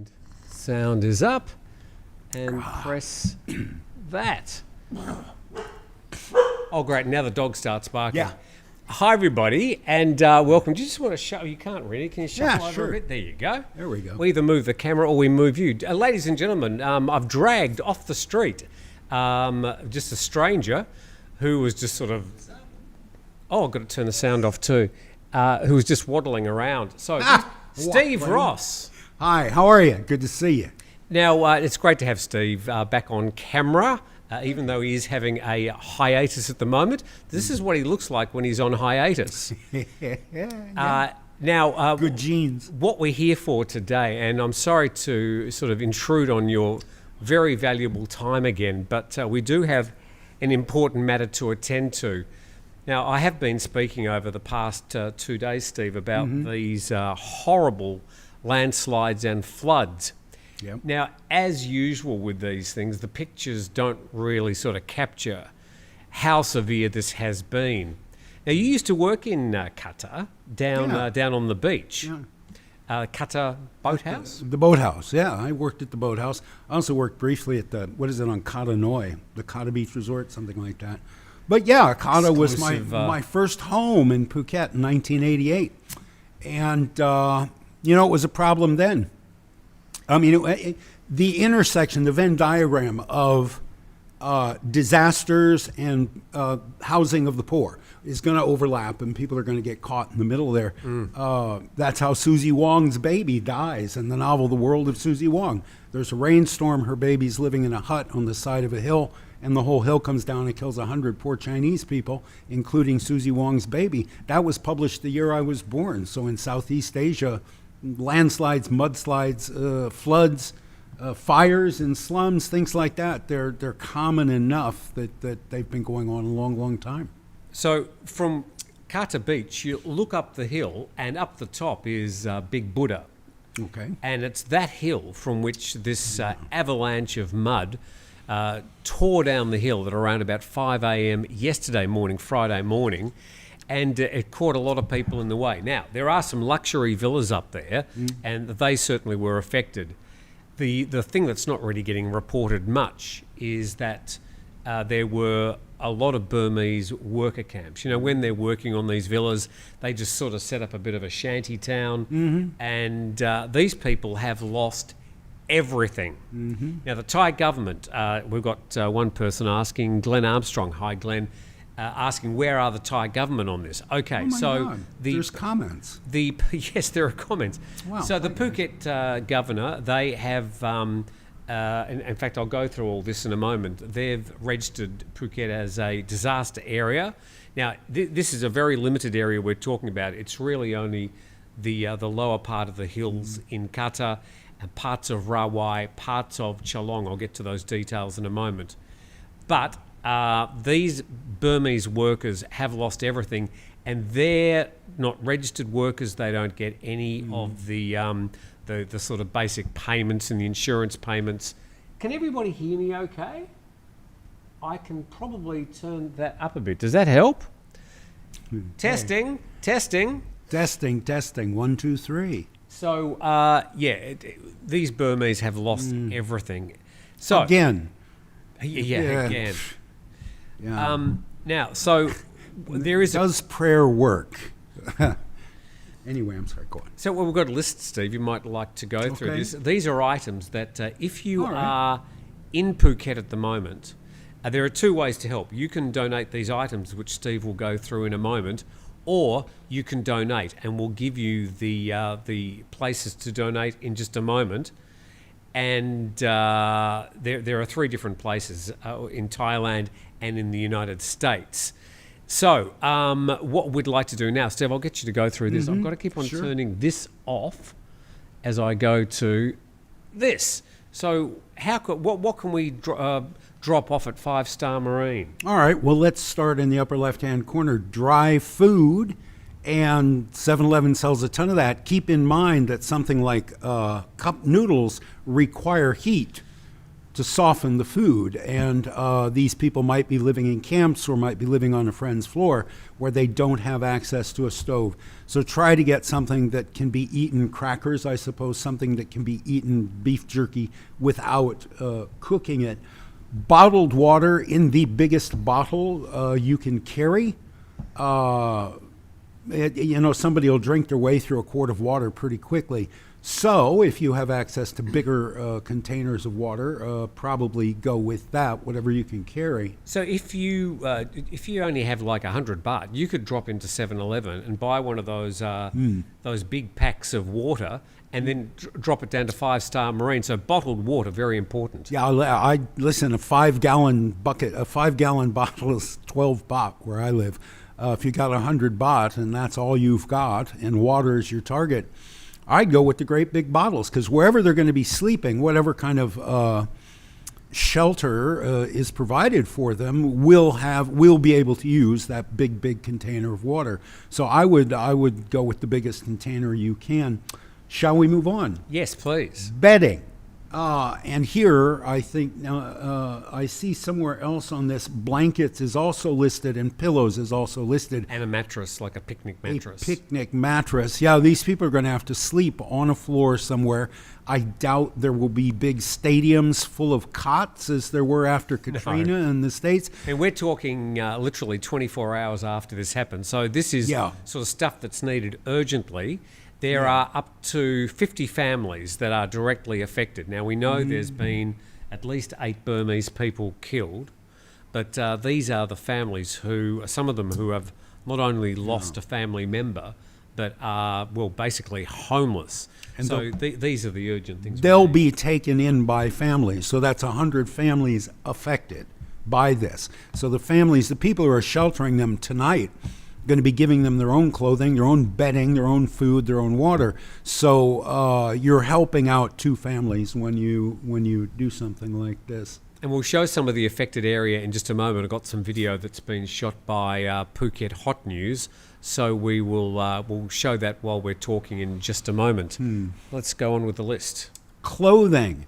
And sound is up. And press that. Oh, great. Now the dog starts barking. Yeah. Hi, everybody, and welcome. Do you just want to show? You can't really. Can you shuffle over sure. a bit? There you go. There we go. We either move the camera or we move you. Ladies and gentlemen, I've dragged off the street just a stranger who was just sort of... Oh, I've got to turn the sound off too. Who was just waddling around. So, Steve waddling. Ross. Hi, how are you? Good to see you. Now, it's great to have Steve back on camera, even though he is having a hiatus at the moment. This is what he looks like when he's on hiatus. Now, Good genes. what we're here for today, and I'm sorry to sort of intrude on your very valuable time again, but we do have an important matter to attend to. Now, I have been speaking over the past 2 days, Steve, about these horrible landslides and floods. Yep. Now, as usual with these things, the pictures don't really sort of capture how severe this has been. Now, you used to work in Kata, down on the beach. Yeah. Kata boathouse? The boathouse, yeah. I worked at the boathouse. I also worked briefly at the, what is it, on Kata Noi, the Kata Beach Resort, something like that. But yeah, Kata was my first home in Phuket in 1988. And, it was a problem then. I mean, the intersection, the Venn diagram of disasters and housing of the poor is going to overlap, and people are going to get caught in the middle there. That's how Susie Wong's baby dies in the novel The World of Susie Wong. There's a rainstorm, her baby's living in a hut on the side of a hill, and the whole hill comes down and kills 100 poor Chinese people, including Susie Wong's baby. That was published the year I was born. So in Southeast Asia, landslides, mudslides, floods, fires in slums, things like that, they're common enough that they've been going on a long, long time. So from Kata Beach, you look up the hill, and up the top is Big Buddha. Okay. And it's that hill from which this avalanche of mud tore down the hill at around about 5 a.m. yesterday morning, Friday morning, and it caught a lot of people in the way. Now, there are some luxury villas up there, and they certainly were affected. The thing that's not really getting reported much is that there were a lot of Burmese worker camps. You know, when they're working on these villas, they just sort of set up a bit of a shanty town, and these people have lost everything. Now, the Thai government, we've got one person asking, Glenn Armstrong, hi Glenn, asking where are the Thai government on this? Okay, Oh my so God. There's comments. Yes, there are comments. Wow, so the okay. Phuket governor, they have, in fact, I'll go through all this in a moment. They've registered Phuket as a disaster area. Now, this is a very limited area we're talking about. It's really only the lower part of the hills in Kata, and parts of Rawai, parts of Chalong. I'll get to those details in a moment. But these Burmese workers have lost everything, and they're not registered workers. They don't get any of the sort of basic payments and the insurance payments. Can everybody hear me okay? I can probably turn that up a bit. Does that help? Testing. 1, 2, 3. So, these Burmese have lost everything. So Again. Again. Yeah. Now, so there is Does prayer work? Anyway, I'm sorry, go on. So we've got a list, Steve. You might like to go through Okay. this. These are items that if you All right. are in Phuket at the moment, there are two ways to help. You can donate these items, which Steve will go through in a moment, or you can donate, and we'll give you the places to donate in just a moment. And there are 3 different places in Thailand and in the United States. So what we'd like to do now, Steve, I'll get you to go through this. I've got to keep on turning this off as I go to this. So what can we drop off at 5 Star Marine? All right, well, let's start in the upper left-hand corner. Dry food, and 7-Eleven sells a ton of that. Keep in mind that something like cup noodles require heat. to soften the food. And these people might be living in camps or might be living on a friend's floor where they don't have access to a stove. So try to get something that can be eaten, crackers, I suppose, something that can be eaten, beef jerky, without cooking it. Bottled water in the biggest bottle you can carry. Somebody will drink their way through a quart of water pretty quickly. So if you have access to bigger containers of water, probably go with that, whatever you can carry. So if you only have like 100 baht, you could drop into 7-Eleven and buy one of those big packs of water and then drop it down to 5-Star Marine. So bottled water, very important. Yeah, I listen, a 5-gallon bucket, a 5-gallon bottle is 12 baht where I live. If you got 100 baht and that's all you've got and water is your target, I'd go with the great big bottles, because wherever they're going to be sleeping, whatever kind of shelter is provided for them, will be able to use that big container of water. So I would go with the biggest container you can. Shall we move on? Yes, please. Bedding. And here, I think, I see somewhere else on this, blankets is also listed and pillows is also listed. And a mattress, like a picnic mattress. A picnic mattress. Yeah, these people are going to have to sleep on a floor somewhere. I doubt there will be big stadiums full of cots as there were after Katrina in the States. And we're talking literally 24 hours after this happened. So this is sort of stuff that's needed urgently. There are up to 50 families that are directly affected. Now, we know there's been at least 8 Burmese people killed, but these are the families some of them who have not only lost a family member, but are, basically homeless. And so these are the urgent things. They'll be taken in by families. So that's 100 families affected by this. So the people who are sheltering them tonight, going to be giving them their own clothing, their own bedding, their own food, their own water. So you're helping out 2 families when you do something like this. And we'll show some of the affected area in just a moment. I've got some video that's been shot by Phuket Hot News, so we'll show that while we're talking in just a moment. Let's go on with the list. Clothing.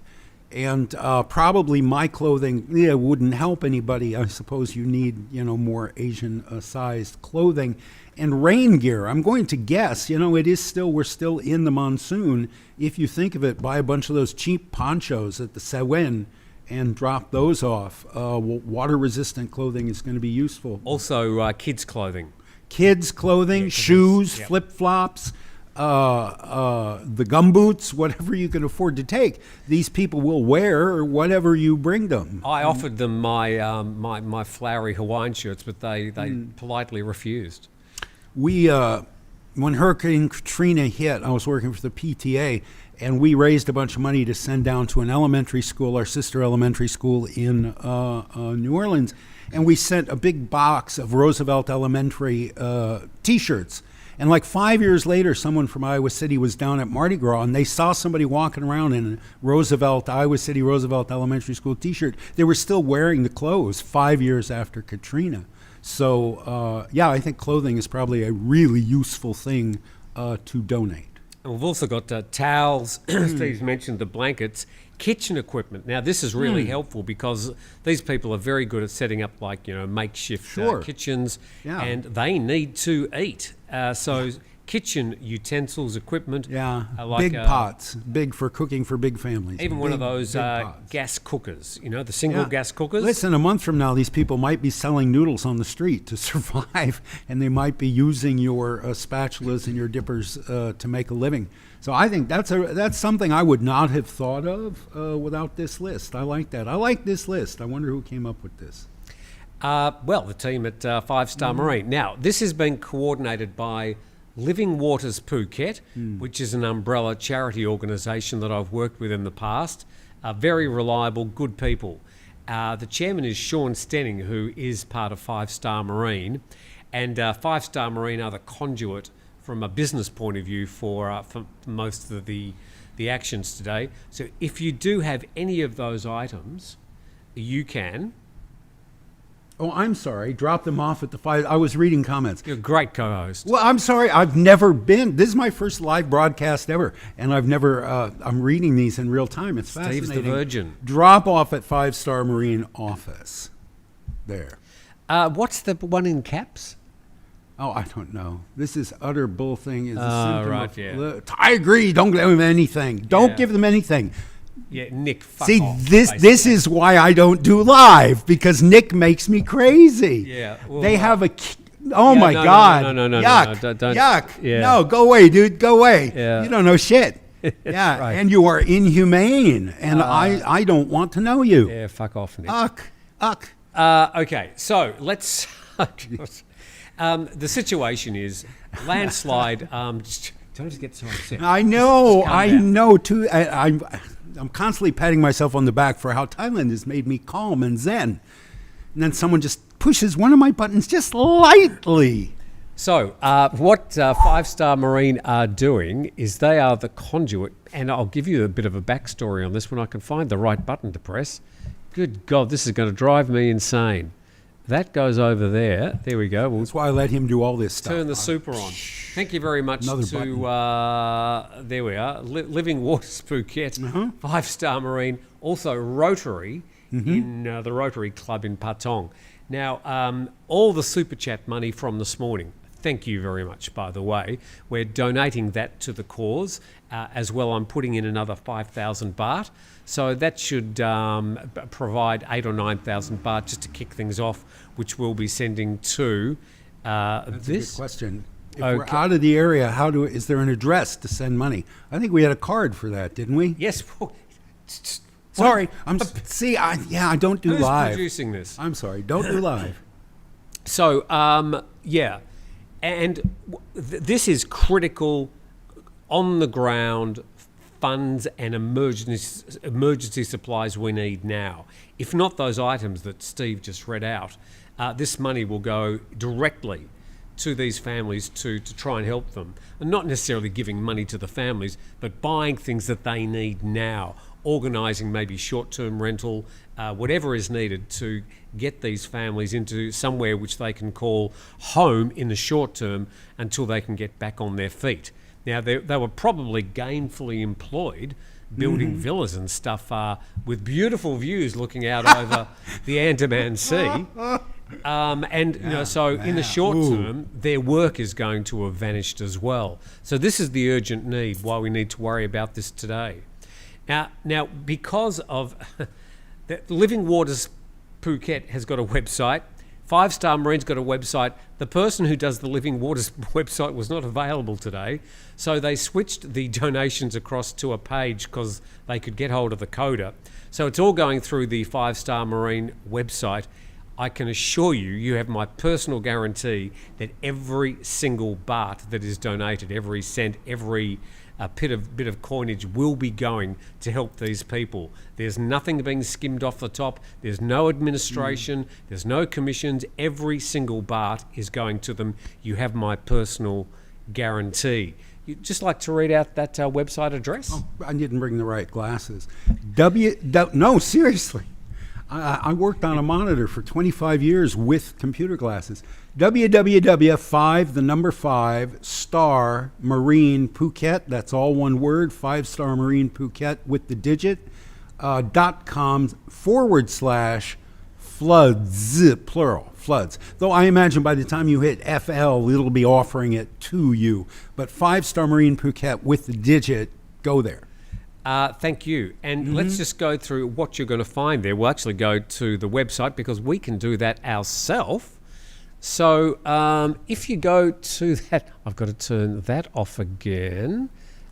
And probably my clothing wouldn't help anybody. I suppose you need, more Asian-sized clothing. And rain gear, I'm going to guess, we're still in the monsoon. If you think of it, buy a bunch of those cheap ponchos at the Sewen and drop those off. Water-resistant clothing is going to be useful. Also, kids' clothing. Kids' clothing, shoes, flip-flops. The gumboots, whatever you can afford to take, these people will wear or whatever you bring them. I offered them my flowery Hawaiian shirts, but they politely refused. When Hurricane Katrina hit, I was working for the PTA, and we raised a bunch of money to send down to an elementary school, our sister elementary school in New Orleans, and we sent a big box of Roosevelt Elementary T-shirts. And like 5 years later, someone from Iowa City was down at Mardi Gras, and they saw somebody walking around in a Iowa City Roosevelt Elementary School T-shirt. They were still wearing the clothes 5 years after Katrina. So, I think clothing is probably a really useful thing to donate. And we've also got towels. Steve's mentioned the blankets. Kitchen equipment. Now, this is really helpful because these people are very good at setting up makeshift kitchens, and they need to eat. So kitchen utensils, equipment. Big pots, big for cooking for big families. Even one of those gas cookers, the single gas cookers. Listen, a month from now, these people might be selling noodles on the street to survive, and they might be using your spatulas and your dippers to make a living. So I think that's something I would not have thought of without this list. I like that. I like this list. I wonder who came up with this. The team at 5-Star Marine. Now, this has been coordinated by Living Waters Phuket, which is an umbrella charity organisation that I've worked with in the past. Very reliable, good people. The chairman is Sean Stenning, who is part of 5-Star Marine. And 5-Star Marine are the conduit from a business point of view for most of the actions today. So if you do have any of those items, you can Oh, I'm sorry. Drop them off at the 5. I was reading comments. You're a great co-host. Well, I'm sorry. I've never been. This is my first live broadcast ever, and I've never. I'm reading these in real time. It's fascinating. Steve's the virgin. Drop off at 5-Star Marine office. There. What's the one in caps? Oh, I don't know. This is utter bull thing. Is a symptom right, of, yeah. I agree. Don't give them anything. Don't give them anything. Yeah, Nick, fuck See, off, this basically. is why I don't do live, because Nick makes me crazy. Yeah, well, they have a. Oh Yeah, my no, God! no, Yuck! don't- Yuck! yeah. No, go away, dude. Go away. Yeah. You don't know shit. Yeah, right. and you are inhumane, and I don't want to know you. Yeah, fuck off, Nick. Uck. Okay, so let's. The situation is landslide. Don't just get so upset. I know. Calm I down. know too. I'm constantly patting myself on the back for how Thailand has made me calm and zen, and then someone just pushes one of my buttons just lightly. So, what 5-Star Marine are doing is they are the conduit, and I'll give you a bit of a backstory on this when I can find the right button to press. Good God, this is going to drive me insane. That goes over there. There we go. We'll That's why I let him do all this stuff. turn the super on. Thank you very much Another to, there we are, Living Waters Phuket, 5-Star Marine, also Rotary in the Rotary Club in Patong. Now, all the super chat money from this morning, thank you very much, by the way. We're donating that to the cause. As well, I'm putting in another 5,000 baht. So that should provide 8,000 or 9,000 baht just to kick things off, which we'll be sending to That's this. a good question. If Okay. we're out of the area, is there an address to send money? I think we had a card for that, didn't we? Yes. Sorry, I don't do Who's live. producing this? I'm sorry, don't do live. So, yeah. And this is critical on the ground funds and emergency supplies we need now. If not those items that Steve just read out, this money will go directly to these families to try and help them. And not necessarily giving money to the families, but buying things that they need now, organising maybe short-term rental, whatever is needed to get these families into somewhere which they can call home in the short term until they can get back on their feet. Now, they were probably gainfully employed building villas and stuff with beautiful views looking out over the Andaman Sea. So in the short term, their work is going to have vanished as well. So this is the urgent need, why we need to worry about this today. Now because of the Living Waters Phuket has got a website, 5-Star Marine's got a website. The person who does the Living Waters website was not available today, so they switched the donations across to a page because they could get hold of the coder. So it's all going through the 5-Star Marine website. I can assure you, you have my personal guarantee that every single baht that is donated, every cent, every bit of coinage will be going to help these people. There's nothing being skimmed off the top. There's no administration. There's no commissions. Every single baht is going to them. You have my personal guarantee. You'd just like to read out that website address? Oh, I didn't bring the right glasses. No, seriously. I worked on a monitor for 25 years with computer glasses. www.5 Star Marine Phuket, that's all one word, 5-Star Marine Phuket with the digit, .com /floods, plural, floods. Though I imagine by the time you hit FL, it'll be offering it to you. But 5-Star Marine Phuket with the digit, go there. Thank you. And let's just go through what you're going to find there. We'll actually go to the website because we can do that ourselves. So if you go to that, I've got to turn that off again.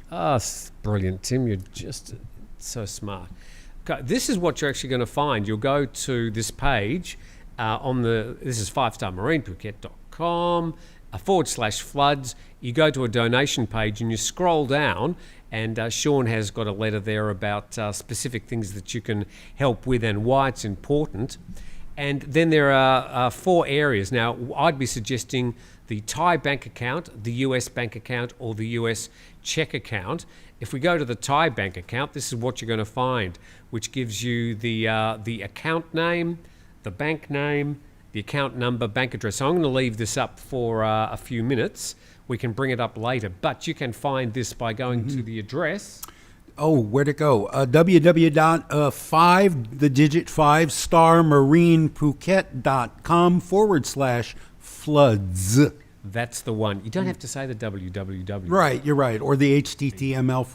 Brilliant, Tim. You're just so smart. Okay, this is what you're actually going to find. You'll go to this page this is 5starmarinephuket.com /floods. You go to a donation page and you scroll down, and Sean has got a letter there about specific things that you can help with and why it's important. And then there are 4 areas. Now, I'd be suggesting the Thai bank account, the US bank account, or the US check account. If we go to the Thai bank account, this is what you're going to find, which gives you the account name, the bank name, the account number, bank address. So I'm going to leave this up for a few minutes. We can bring it up later, but you can find this by going to the address. Oh, where'd it go? www.5thedigiit5starmarinephuket.com/floods. That's the one. You don't have to say the www. Right, you're right. Or the HTTML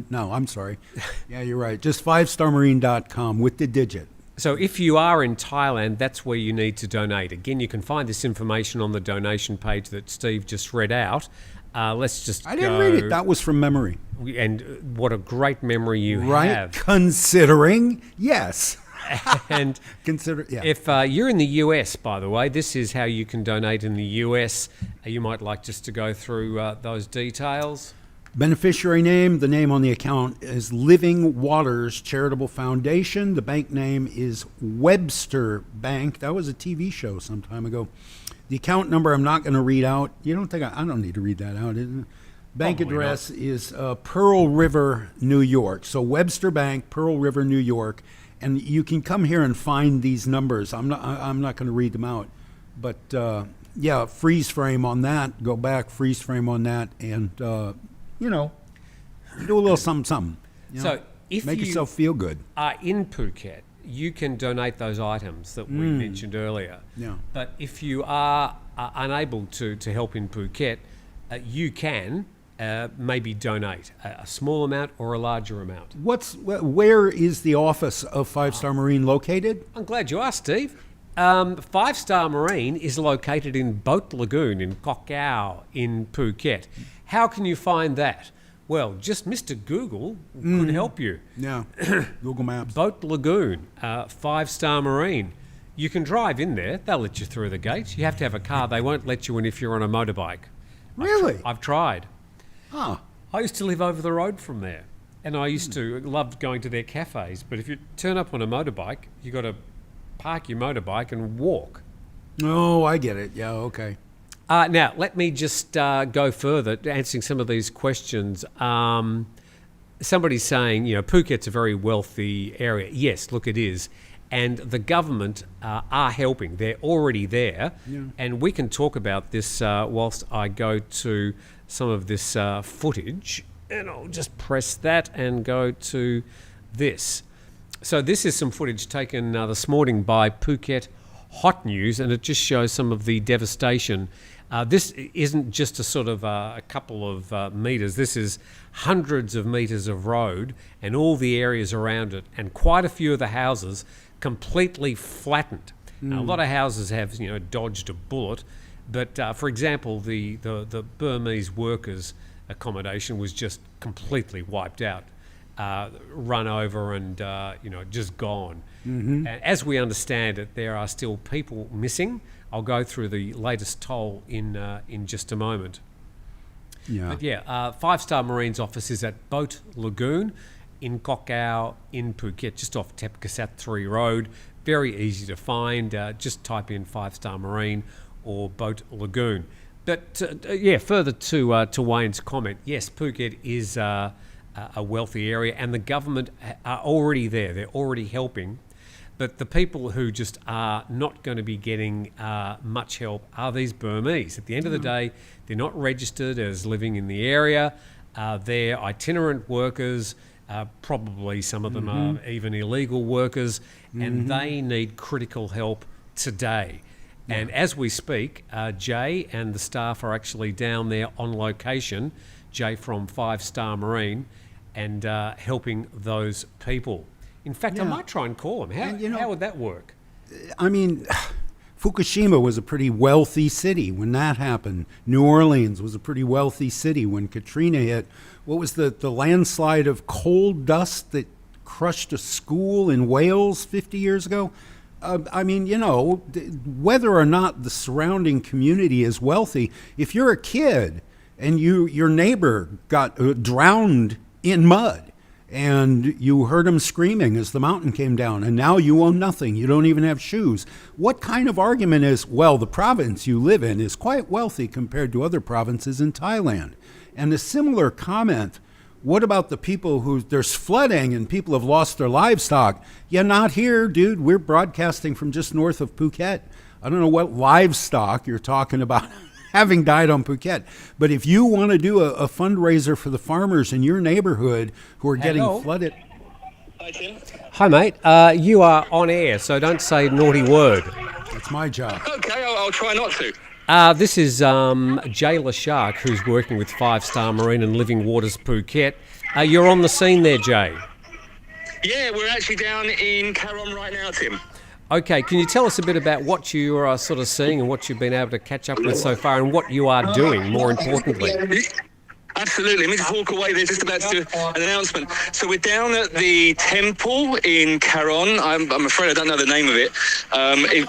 // No, I'm sorry. Yeah, you're right. Just 5starmarine.com with the digit. So if you are in Thailand, that's where you need to donate. Again, you can find this information on the donation page that Steve just read out. Let's just I didn't read it. That was from memory. And what a great memory you Right? have. Considering, yes. And Consider, yeah. if you're in the US, by the way, this is how you can donate in the US. You might like just to go through those details. Beneficiary name, the name on the account is Living Waters Charitable Foundation. The bank name is Webster Bank. That was a TV show some time ago. The account number I'm not going to read out. You don't think I don't need to read that out, is it? Bank Probably address is Pearl River, New York. So Webster Bank, Pearl River, New York. And you can come here and find these numbers. I'm not going to read them out. But, yeah, freeze frame on that. Go back, freeze frame on that. And, do a little something. So if Make you yourself feel good. are in Phuket, you can donate those items that we mentioned earlier. Yeah. But if you are unable to help in Phuket, you can maybe donate a small amount or a larger amount. Where is the office of 5-Star Marine located? I'm glad you asked, Steve. 5-Star Marine is located in Boat Lagoon in Koh Kao in Phuket. How can you find that? Well, just Mr. Google could help you. Yeah, Google Maps. Boat Lagoon, 5-Star Marine. You can drive in there. They'll let you through the gate. You have to have a car. They won't let you in if you're on a motorbike. Really? I've tried. Huh. I used to live over the road from there, and I used to love going to their cafes. But if you turn up on a motorbike, you got to park your motorbike and walk. Oh, I get it. Yeah, okay. Now, let me just go further, answering some of these questions. Somebody's saying, Phuket's a very wealthy area. Yes, look, it is. And the government are helping. They're already there. Yeah. And we can talk about this whilst I go to some of this footage. And I'll just press that and go to this. So this is some footage taken this morning by Phuket Hot News, and it just shows some of the devastation. This isn't just a sort of a couple of metres. This is hundreds of metres of road and all the areas around it, and quite a few of the houses completely flattened. Now, a lot of houses have dodged a bullet, but for example, the Burmese workers' accommodation was just completely wiped out, run over, and just gone. And as we understand it, there are still people missing. I'll go through the latest toll in just a moment. Yeah. But yeah, 5-Star Marine's office is at Boat Lagoon in Koh Kao in Phuket, just off Tepkasat 3 Road. Very easy to find. Just type in 5-Star Marine or Boat Lagoon. But further to Wayne's comment, yes, Phuket is a wealthy area, and the government are already there. They're already helping. But the people who just are not going to be getting much help are these Burmese. At the end of the day, they're not registered as living in the area. They're itinerant workers. Probably some of them are even illegal workers, and they need critical help today. Yeah. And as we speak, Jay and the staff are actually down there on location, Jay from 5-Star Marine, and helping those people. In fact, I might try and call them. How would that work? I mean, Fukushima was a pretty wealthy city when that happened. New Orleans was a pretty wealthy city when Katrina hit. What was the landslide of coal dust that crushed a school in Wales 50 years ago? Whether or not the surrounding community is wealthy, if you're a kid and your neighbor got drowned in mud, and you heard him screaming as the mountain came down, and now you own nothing. You don't even have shoes. What kind of argument is, well, the province you live in is quite wealthy compared to other provinces in Thailand? And a similar comment What about the people who there's flooding and people have lost their livestock? Yeah, not here, dude. We're broadcasting from just north of Phuket. I don't know what livestock you're talking about having died on Phuket. But if you want to do a fundraiser for the farmers in your neighborhood who are getting flooded. Hi, Tim. Hi, mate. You are on air, so don't say a naughty word. It's my job. Okay, I'll try not to. This is Jay Shark, who's working with 5-Star Marine and Living Waters Phuket. You're on the scene there, Jay. Yeah, we're actually down in Karon right now, Tim. Okay, can you tell us a bit about what you are sort of seeing and what you've been able to catch up with so far and what you are doing, more importantly? Absolutely. Let me just walk away. They're just about to do an announcement. So we're down at the temple in Karon. I'm afraid I don't know the name of it.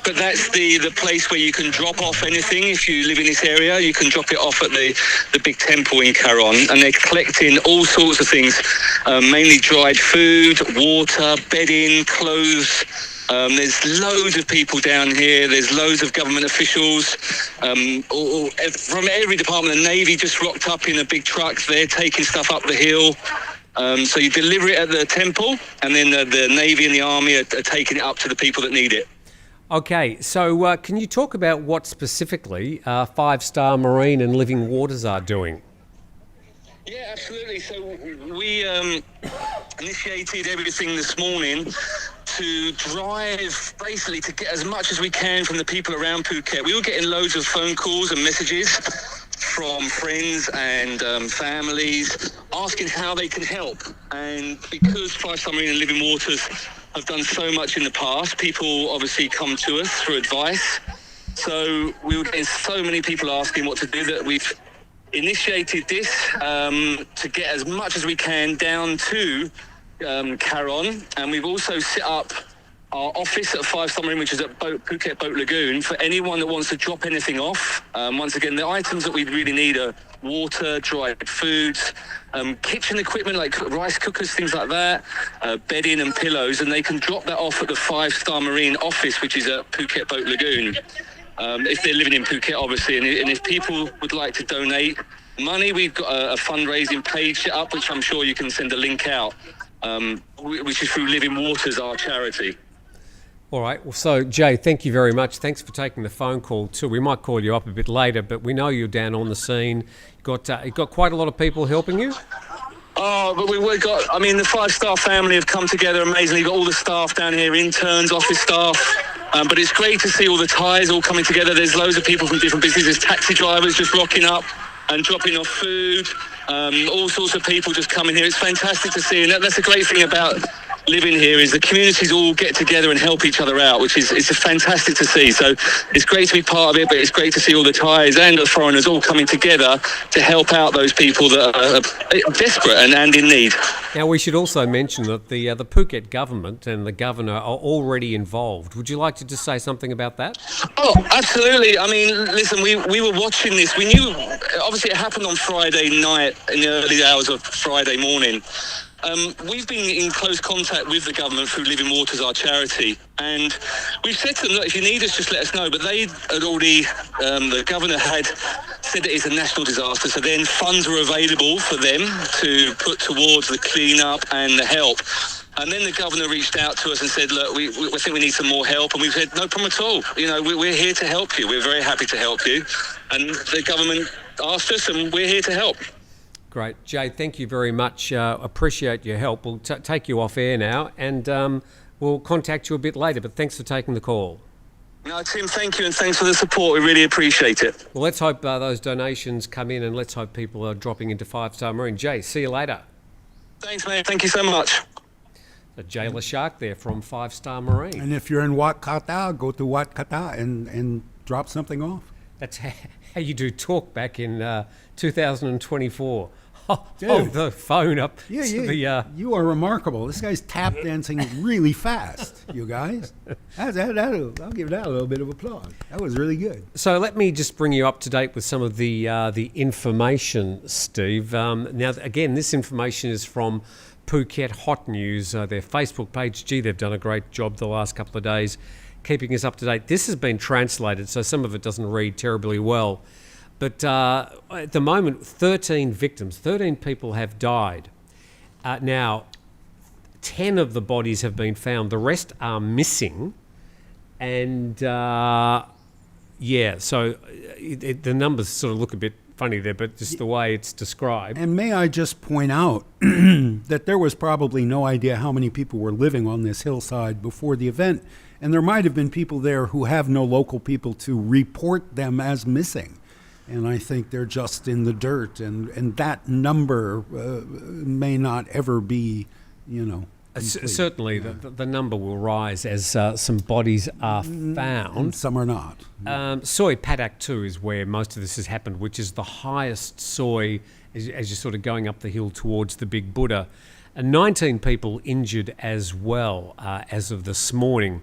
But that's the place where you can drop off anything. If you live in this area, you can drop it off at the big temple in Karon. And they're collecting all sorts of things, mainly dried food, water, bedding, clothes. There's loads of people down here. There's loads of government officials from every department. The Navy just rocked up in a big truck. They're taking stuff up the hill. So you deliver it at the temple, and then the Navy and the Army are taking it up to the people that need it. Okay, so can you talk about what specifically 5-Star Marine and Living Waters are doing? Yeah, absolutely. So we initiated everything this morning to drive, basically, to get as much as we can from the people around Phuket. We were getting loads of phone calls and messages from friends and families asking how they can help. And because 5-Star Marine and Living Waters have done so much in the past, people obviously come to us for advice. So we were getting so many people asking what to do that we've initiated this to get as much as we can down to Karon, and we've also set up our office at 5-Star Marine, which is at Phuket Boat Lagoon, for anyone that wants to drop anything off. Once again, the items that we really need are water, dried foods, kitchen equipment like rice cookers, things like that, bedding and pillows, and they can drop that off at the 5-Star Marine office, which is at Phuket Boat Lagoon. If they're living in Phuket, obviously, and if people would like to donate money, we've got a fundraising page set up, which I'm sure you can send a link out, which is through Living Waters, our charity. All right. Well, so, Jay, thank you very much. Thanks for taking the phone call, too. We might call you up a bit later, but we know you're down on the scene. You've got quite a lot of people helping you. Oh, but we've got, I mean, the 5-Star family have come together amazingly. You've got all the staff down here, interns, office staff. But it's great to see all the ties all coming together. There's loads of people from different businesses, taxi drivers just rocking up and dropping off food. All sorts of people just coming here. It's fantastic to see. And that's the great thing about living here is the communities all get together and help each other out, which is fantastic to see. So it's great to be part of it, but it's great to see all the Thais and the foreigners all coming together to help out those people that are desperate and in need. Now, we should also mention that the Phuket government and the governor are already involved. Would you like to just say something about that? Oh, absolutely. I mean, listen, we were watching this. We knew, obviously it happened on Friday night, in the early hours of Friday morning. We've been in close contact with the government through Living Waters, our charity, and we've said to them, look, if you need us, just let us know. But they had already, the governor had said that it's a national disaster, so then funds were available for them to put towards the clean-up and the help. And then the governor reached out to us and said, look, we think we need some more help. And we've said, no problem at all. You know, we're here to help you. We're very happy to help you. And the government asked us, and we're here to help. Great. Jay, thank you very much. Appreciate your help. We'll take you off air now, and we'll contact you a bit later, but thanks for taking the call. No, Tim, thank you, and thanks for the support. We really appreciate it. Well, let's hope those donations come in, and let's hope people are dropping into 5-Star Marine. Jay, see you later. Thanks, man. Thank you so much. Jay Shark there from 5-Star Marine. And if you're in Kata, go to Kata and drop something off. That's how you do talk back in 2024. Dude. The phone up. Yeah. You are remarkable. This guy's tap dancing really fast, you guys. I'll give that a little bit of applause. That was really good. So let me just bring you up to date with some of the information, Steve. Now, again, this information is from Phuket Hot News, their Facebook page. Gee, they've done a great job the last couple of days keeping us up to date. This has been translated, so some of it doesn't read terribly well. But at the moment, 13 victims, 13 people have died Now, 10 of the bodies have been found. The rest are missing. And, so the numbers sort of look a bit funny there, but just the way it's described. And may I just point out that there was probably no idea how many people were living on this hillside before the event, and there might have been people there who have no local people to report them as missing. And I think they're just in the dirt, and that number may not ever be, complete. Certainly, the number will rise as some bodies are found. And some are not. Soi Padak 2 is where most of this has happened, which is the highest soi as you're sort of going up the hill towards the Big Buddha. And 19 people injured as well as of this morning.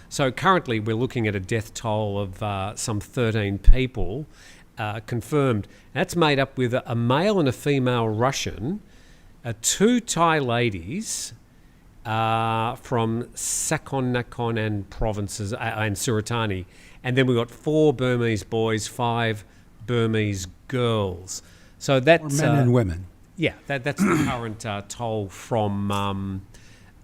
So currently we're looking at a death toll of some 13 people confirmed. That's made up with a male and a female Russian, 2 Thai ladies, from Sakon Nakhon and provinces and Suratani, and then we've got 4 Burmese boys, 5 Burmese girls. So that's men and women. Yeah, that's the current toll from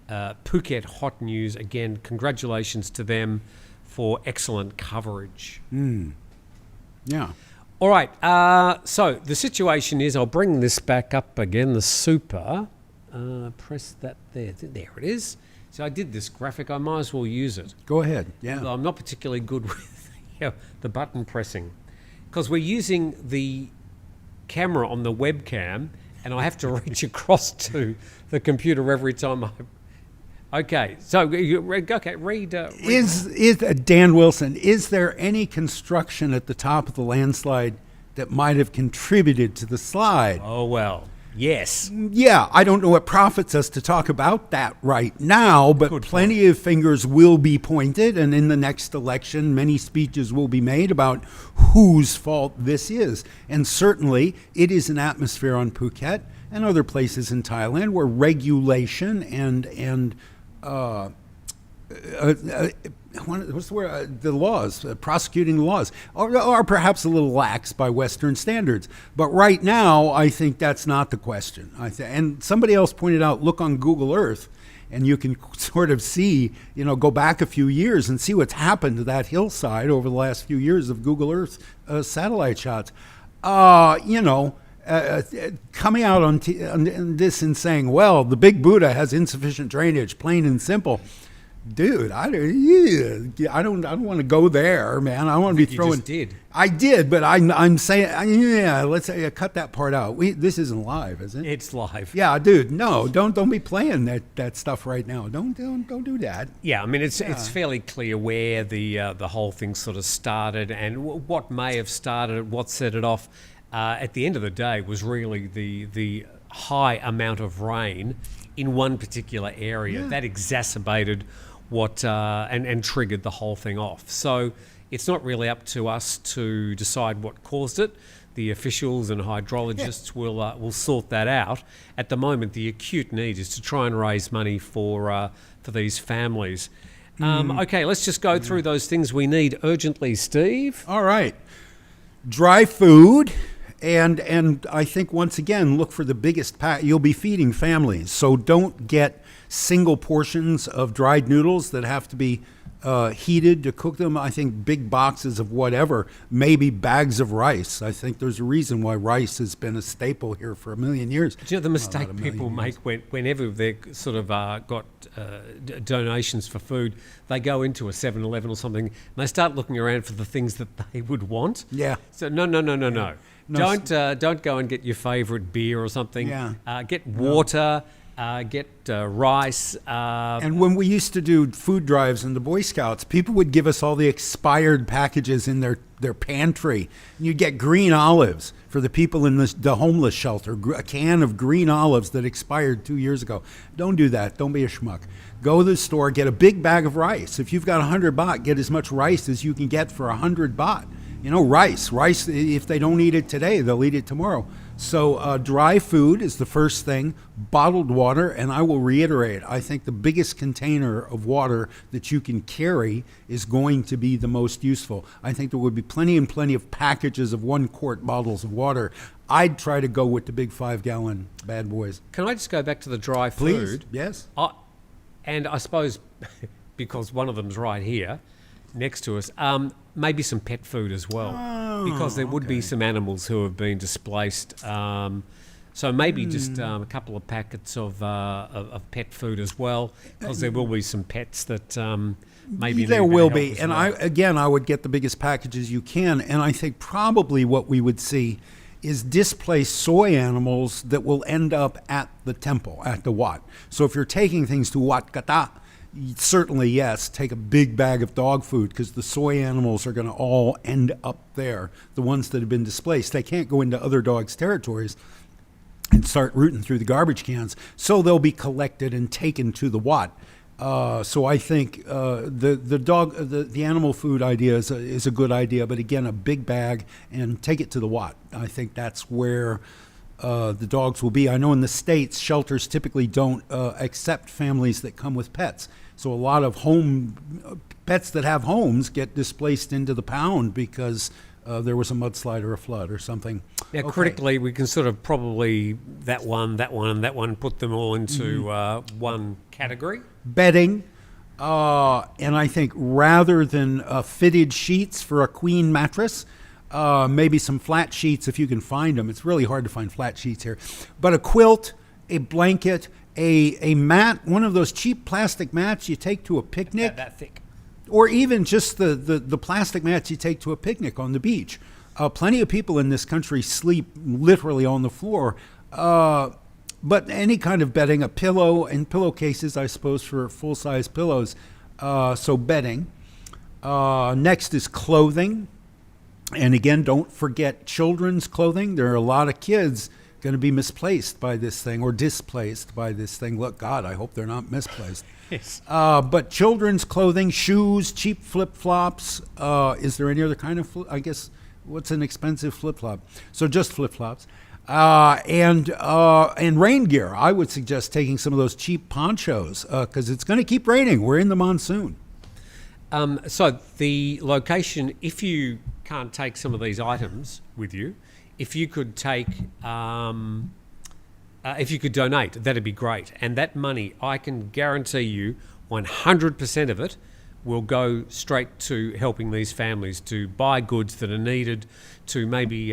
Phuket Hot News. Again, congratulations to them for excellent coverage. Yeah. All right. So the situation is, I'll bring this back up again. The super. Press that there. There it is. So I did this graphic. I might as well use it. Go ahead. Yeah. Although I'm not particularly good with the button pressing, because we're using the camera on the webcam, and I have to reach across to the computer every time Okay. So read. Is Dan Wilson? Is there any construction at the top of the landslide that might have contributed to the slide? Oh well. Yes. Yeah, I don't know what profits us to talk about that right now, but plenty of fingers will be pointed, and in the next election, many speeches will be made about whose fault this is. And certainly, it is an atmosphere on Phuket and other places in Thailand where regulation and what's the word? The laws, prosecuting the laws, are perhaps a little lax by Western standards. But right now, I think that's not the question. And somebody else pointed out, look on Google Earth, and you can sort of see, go back a few years and see what's happened to that hillside over the last few years of Google Earth satellite shots. Coming out on this and saying, well, the Big Buddha has insufficient drainage, plain and simple. Dude, I don't want to go there, man. I want to be throwing. You just did. I did, but I'm saying, let's say cut that part out. This isn't live, is it? It's live. Yeah, dude. No, don't be playing that stuff right now. Don't do that. Yeah, I mean it's fairly clear where the whole thing sort of started and what may have started it, what set it off. At the end of the day, was really the high amount of rain in one particular area that exacerbated what and triggered the whole thing off. So it's not really up to us to decide what caused it. The officials and hydrologists will sort that out. At the moment, the acute need is to try and raise money for these families. Okay, let's just go through those things we need urgently, Steve. All right. Dry food. And I think, once again, look for the biggest pack. You'll be feeding families, so don't get single portions of dried noodles that have to be heated to cook them. I think big boxes of whatever, maybe bags of rice. I think there's a reason why rice has been a staple here for a million years. Do you know the mistake people make whenever they've sort of got donations for food, they go into a 7-Eleven or something, and they start looking around for the things that they would want? Yeah. So no. Don't go and get your favourite beer or something. Yeah. Get water. Get rice. And when we used to do food drives in the Boy Scouts, people would give us all the expired packages in their pantry. And you'd get green olives for the people in the homeless shelter, a can of green olives that expired 2 years ago. Don't do that. Don't be a schmuck. Go to the store, get a big bag of rice. If you've got 100 baht, get as much rice as you can get for 100 baht. Rice, if they don't eat it today, they'll eat it tomorrow. So dry food is the first thing, bottled water, and I will reiterate, I think the biggest container of water that you can carry is going to be the most useful. I think there would be plenty and plenty of packages of 1-quart bottles of water. I'd try to go with the big 5-gallon bad boys. Can I just go back to the dry Please, food? yes. And I suppose, because one of them's right here, next to us, maybe some pet food as well, because there would be some animals who have been displaced. So maybe just a couple of packets of pet food as well, because there will be some pets that maybe there need a bit will of help be, as and well. I would get the biggest packages you can, and I think probably what we would see is displaced soy animals that will end up at the temple, at the Wat. So if you're taking things to Wat Kata, certainly, yes, take a big bag of dog food, because the soy animals are going to all end up there, the ones that have been displaced. They can't go into other dogs' territories and start rooting through the garbage cans, so they'll be collected and taken to the Wat. So I think the animal food idea is a good idea, but again, a big bag and take it to the Wat. I think that's where the dogs will be. I know in the States, shelters typically don't accept families that come with pets. So a lot of pets that have homes get displaced into the pound because there was a mudslide or a flood or something. Now, Okay. critically, we can sort of probably that one, and that one, put them all into one category. Bedding, and I think rather than fitted sheets for a queen mattress, maybe some flat sheets if you can find them. It's really hard to find flat sheets here. But a quilt, a blanket, a mat, one of those cheap plastic mats you take to a picnic, That thick. or even just the plastic mats you take to a picnic on the beach. Plenty of people in this country sleep literally on the floor. But any kind of bedding, a pillow and pillowcases, I suppose, for full-size pillows. So bedding. Next is clothing. And again, don't forget children's clothing. There are a lot of kids going to be misplaced by this thing or displaced by this thing. Look, God, I hope they're not misplaced. Yes. But children's clothing, shoes, cheap flip-flops. Is there any other kind of, I guess, what's an expensive flip-flop? So just flip-flops. And rain gear. I would suggest taking some of those cheap ponchos because it's going to keep raining. We're in the monsoon. So the location, if you can't take some of these items with you, if you could take, if you could donate, that'd be great. And that money, I can guarantee you 100% of it will go straight to helping these families to buy goods that are needed, to maybe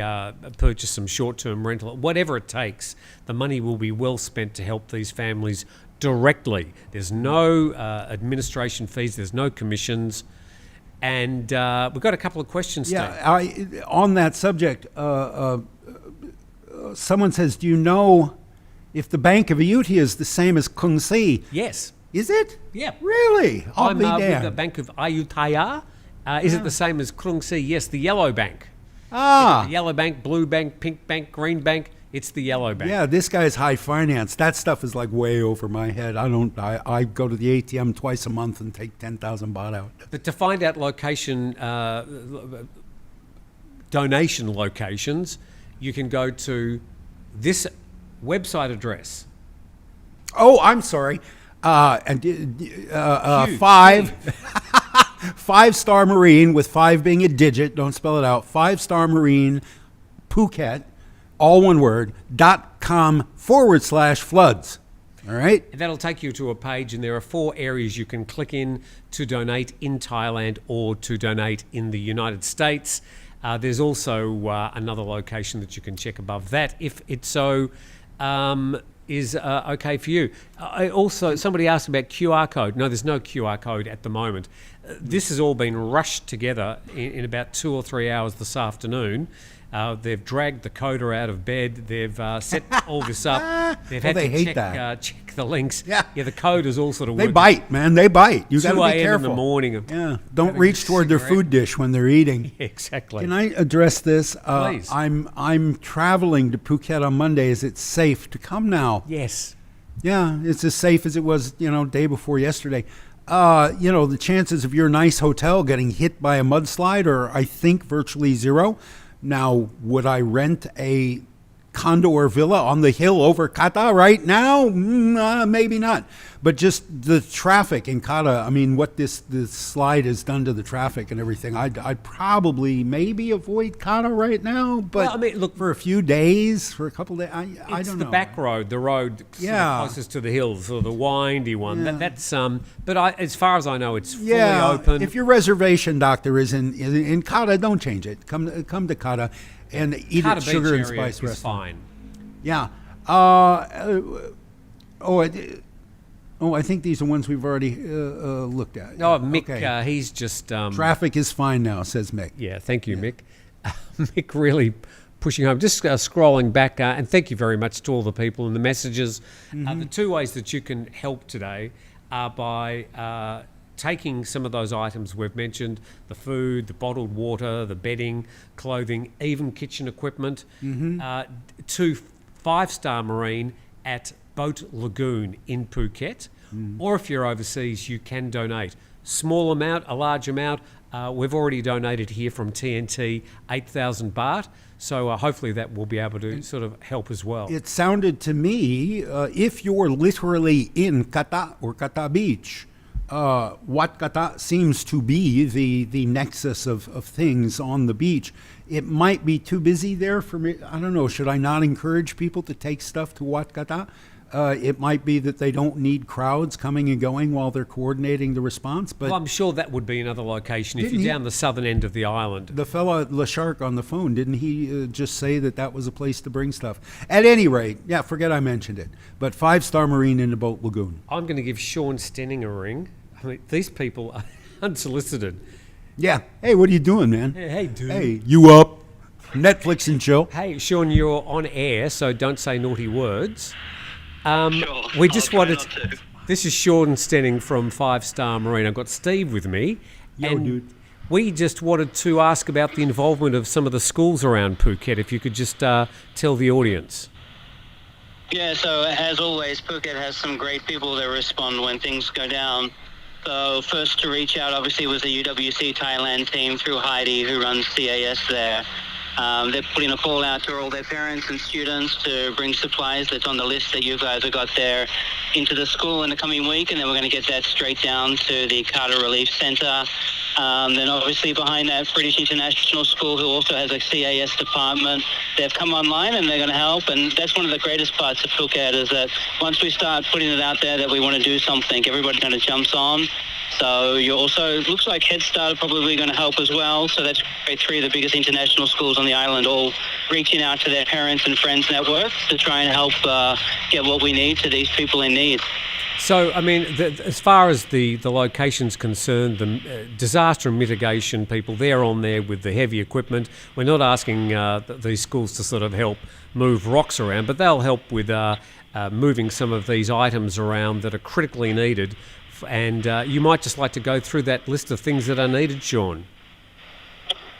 purchase some short-term rental, whatever it takes. The money will be well spent to help these families directly. There's no administration fees, there's no commissions. And we've got a couple of questions, Steve. Yeah, on that subject, someone says, do you know if the Bank of Ayutthaya is the same as Kung Si? Yes. Is it? Yeah. Really? I'll I'm be with damned. the Bank of Ayutthaya. Is it the same as Krung Si? Yes, the yellow bank. Ah. Yellow bank, blue bank, pink bank, green bank. It's the yellow bank. Yeah, this guy's high finance. That stuff is like way over my head. I go to the ATM twice a month and take 10,000 baht out. But to find out location, donation locations, you can go to this website address. Oh, I'm sorry. Huge. Five-star Marine, with 5 being a digit, don't spell it out, 5-star Marine, Phuket, all one word, .com/floods. All right? That'll take you to a page, and there are 4 areas you can click in to donate in Thailand or to donate in the United States. There's also another location that you can check above that if it so is okay for you. Also, somebody asked about QR code. No, there's no QR code at the moment. This has all been rushed together in about 2 or 3 hours this afternoon. They've dragged the coder out of bed. They've set all this up. They've had they to hate that. check the links. Yeah. The coders all sort of They work bite, man. They bite. You got 2 to be a.m. careful. in the morning. Yeah. Don't having reach a toward their cigarette. food dish when they're eating. Exactly. Can I address this? Please. I'm traveling to Phuket on Monday. Is it safe to come now? Yes. Yeah, it's as safe as it was, day before yesterday. The chances of your nice hotel getting hit by a mudslide are, I think, virtually zero. Now, would I rent a condo or villa on the hill over Kata right now? Maybe not. But just the traffic in Kata, I mean, what this slide has done to the traffic and everything, I'd probably maybe avoid Kata right now. But Well, I mean, look, for a few days, for a couple days, I it's don't the know. back road, the road sort of closest to the hills, or the windy one. Yeah. That's but as far as I know, it's fully Yeah, open. if your reservation doctor is in Kata, don't change it. Come to Kata and eat Kata at Beach Sugar and area Spice is Restaurant. fine. Yeah. I think these are ones we've already looked at. Oh, Mick, Okay. he's just Traffic is fine now, says Mick. yeah. Thank you, Mick. Mick really pushing home. Just scrolling back, and thank you very much to all the people and the messages. The two ways that you can help today are by taking some of those items we've mentioned: the food, the bottled water, the bedding, clothing, even kitchen equipment, to 5-Star Marine at Boat Lagoon in Phuket. Or if you're overseas, you can donate. Small amount, a large amount. We've already donated here from TNT 8,000 baht. So hopefully that will be able to sort of help as well. It sounded to me, if you're literally in Kata or Kata Beach, Wat Kata seems to be the nexus of things on the beach. It might be too busy there for me. I don't know. Should I not encourage people to take stuff to Wat Kata? It might be that they don't need crowds coming and going while they're coordinating the response. But Well, I'm sure that would be another location if Didn't you're he- down the southern end of the island. the fella LaShark on the phone, didn't he just say that was a place to bring stuff? At any rate, yeah, forget I mentioned it. But 5-Star Marine in the Boat Lagoon. I'm going to give Sean Stenning a ring. I mean, these people are unsolicited. Yeah. Hey, what are you doing, man? Hey, dude. Hey, you up? Netflix and chill. Hey, Sean, you're on air, so don't say naughty words. Sure, We just I'll try wanted. not to. This is Sean Stenning from 5-Star Marine. I've got Steve with me. Yo, and dude. We just wanted to ask about the involvement of some of the schools around Phuket. If you could just tell the audience. Yeah, so as always, Phuket has some great people that respond when things go down. So first to reach out, obviously, was the UWC Thailand team through Heidi, who runs CAS there. They're putting a call out to all their parents and students to bring supplies that's on the list that you guys have got there into the school in the coming week, and then we're going to get that straight down to the Kata Relief Centre. Then obviously behind that, British International School, who also has a CAS department. They've come online and they're going to help, and that's one of the greatest parts of Phuket is that once we start putting it out there that we want to do something, everybody kind of jumps on. So you also, looks like Head Start are probably going to help as well. So that's great. 3 of the biggest international schools on the island all reaching out to their parents and friends networks to try and help get what we need to these people in need. So, I mean, as far as the location's concerned, the disaster and mitigation people, they're on there with the heavy equipment. We're not asking these schools to sort of help move rocks around, but they'll help with moving some of these items around that are critically needed. And you might just like to go through that list of things that are needed, Sean.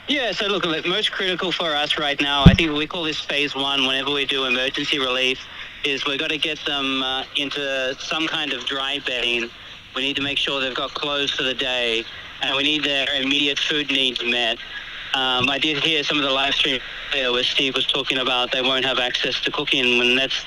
Yeah, so look, most critical for us right now, I think we call this phase 1 whenever we do emergency relief, is we've got to get them into some kind of dry bedding. We need to make sure they've got clothes for the day, and we need their immediate food needs met. I did hear some of the live stream where Steve was talking about they won't have access to cooking, and that's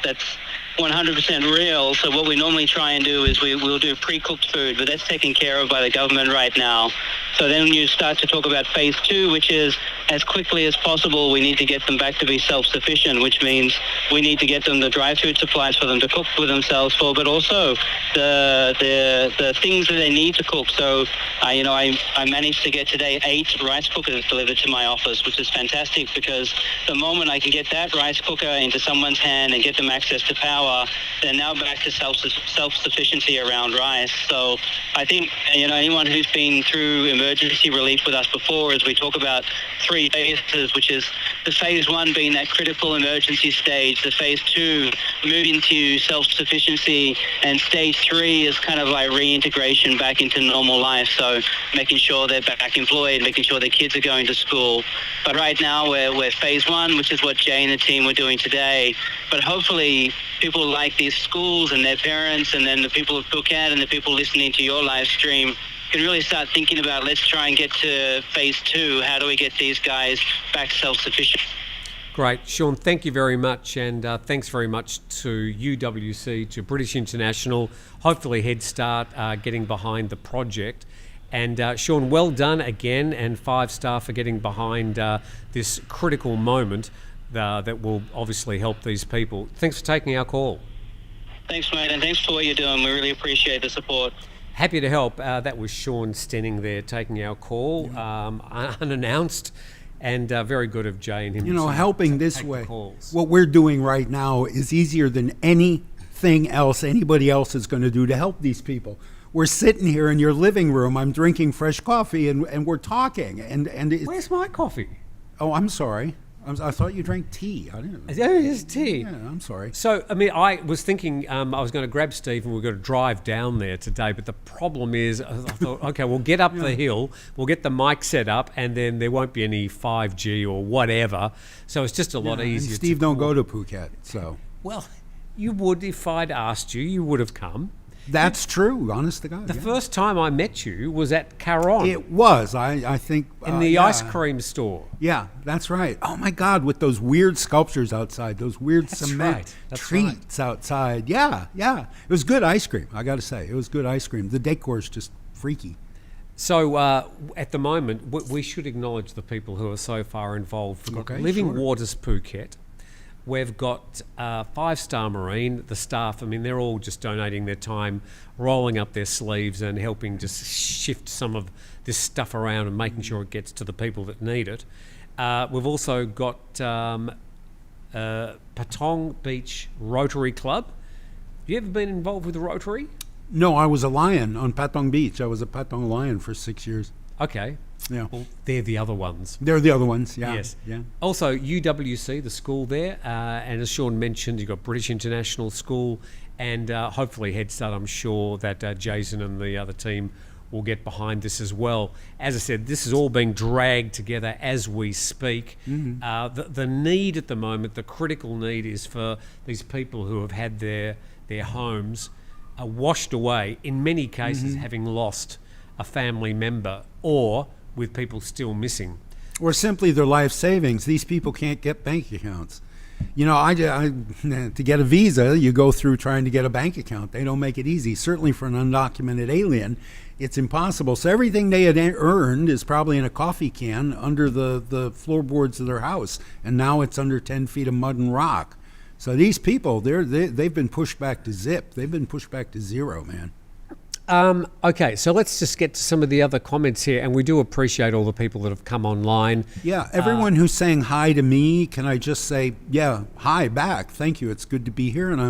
100% real. So what we normally try and do is we'll do pre-cooked food, but that's taken care of by the government right now. So then you start to talk about phase 2, which is as quickly as possible, we need to get them back to be self-sufficient, which means we need to get them the dry food supplies for them to cook for themselves for, but also the things that they need to cook. So, I managed to get today 8 rice cookers delivered to my office, which is fantastic because the moment I can get that rice cooker into someone's hand and get them access to power, they're now back to self-sufficiency around rice. So I think, anyone who's been through emergency relief with us before, as we talk about 3 phases, which is the phase 1 being that critical emergency stage, the phase 2 moving to self-sufficiency, and stage 3 is kind of like reintegration back into normal life. So making sure they're back employed, making sure their kids are going to school. But right now we're phase 1, which is what Jay and the team were doing today. But hopefully people like these schools and their parents, and then the people of Phuket and the people listening to your live stream can really start thinking about, let's try and get to phase 2. How do we get these guys back self-sufficient? Great. Sean, thank you very much. And thanks very much to UWC, to British International, hopefully Head Start, getting behind the project. And Sean, well done again, and 5-star for getting behind this critical moment that will obviously help these people. Thanks for taking our call. Thanks, mate, and thanks for what you're doing. We really appreciate the support. Happy to help. That was Sean Stenning there taking our call, unannounced, and very good of Jay and him. You know, helping this way. Calls. What we're doing right now is easier than anything else anybody else is going to do to help these people. We're sitting here in your living room. I'm drinking fresh coffee, and we're talking. And it's, Where's my coffee? oh, I'm sorry. I thought you drank tea. I didn't know. There is tea. Yeah, I'm sorry. So, I mean, I was thinking I was going to grab Steve and we are going to drive down there today, but the problem is, I thought, okay, we'll get up the hill, we'll get the mic set up, and then there won't be any 5G or whatever. So it's just a lot easier. And Steve don't go to Phuket, so. Well, you would if I'd asked you. You would have come. That's true, honest to God. The first time I met you was at Caron. It was, I think. In the ice cream store. Yeah, that's right. Oh, my God, with those weird sculptures outside, those weird cement right. That's treats outside. Yeah. It was good ice cream, I got to say. It was good ice cream. The decor's just freaky. So at the moment, we should acknowledge the people who are so far involved. We've got Living Waters Phuket. We've got 5-Star Marine, the staff. I mean, they're all just donating their time, rolling up their sleeves and helping just shift some of this stuff around and making sure it gets to the people that need it. We've also got Patong Beach Rotary Club. Have you ever been involved with the Rotary? No, I was a lion on Patong Beach. I was a Patong lion for 6 years. Okay. Yeah. Well, they're the other ones. They're the other ones, yeah. Yes. Yeah. Also, UWC, the school there, and as Sean mentioned, you've got British International School, and hopefully Head Start. I'm sure that Jason and the other team will get behind this as well. As I said, this is all being dragged together as we speak. Mm-hmm. The need at the moment, the critical need, is for these people who have had their homes washed away, in many cases having lost a family member, or with people still missing. Or simply their life savings. These people can't get bank accounts. You know, to get a visa, you go through trying to get a bank account. They don't make it easy. Certainly for an undocumented alien, it's impossible. So everything they had earned is probably in a coffee can under the floorboards of their house. And now it's under 10 feet of mud and rock. So these people, they've been pushed back to zip. They've been pushed back to zero, man. Okay, so let's just get to some of the other comments here, and we do appreciate all the people that have come online. Yeah, everyone who's saying hi to me, can I just say, yeah, hi back. Thank you. It's good to be here, and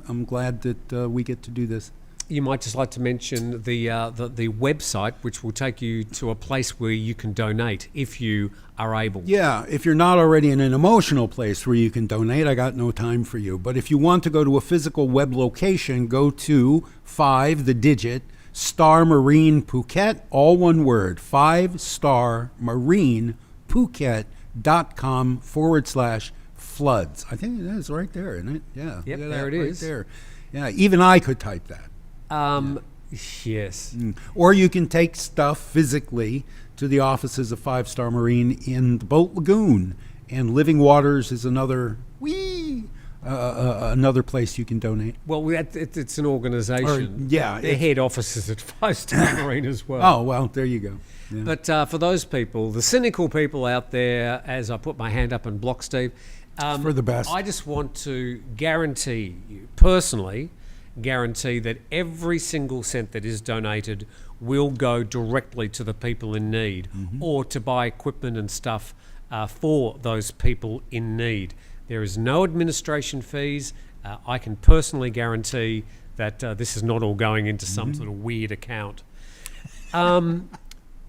I'm glad that we get to do this. You might just like to mention the website, which will take you to a place where you can donate if you are able. Yeah, if you're not already in an emotional place where you can donate, I got no time for you. But if you want to go to a physical web location, go to 5, the digit, Star Marine Phuket, all one word, 5-Star Marine Phuket.com/floods. I think it is right there, isn't it? Yeah. Yep, Look at there that it right is. there. Yeah, even I could type that. Yes. Or you can take stuff physically to the offices of 5-Star Marine in the Boat Lagoon, and Living Waters is another another place you can donate. Well, it's an organisation. Their head office is at 5-Star Marine as well. Oh, well, there you go. Yeah. But for those people, the cynical people out there, as I put my hand up and block Steve, for the best. I just want to guarantee you, personally, that every single cent that is donated will go directly to the people in need, or to buy equipment and stuff for those people in need. There is no administration fees. I can personally guarantee that this is not all going into some sort of weird account.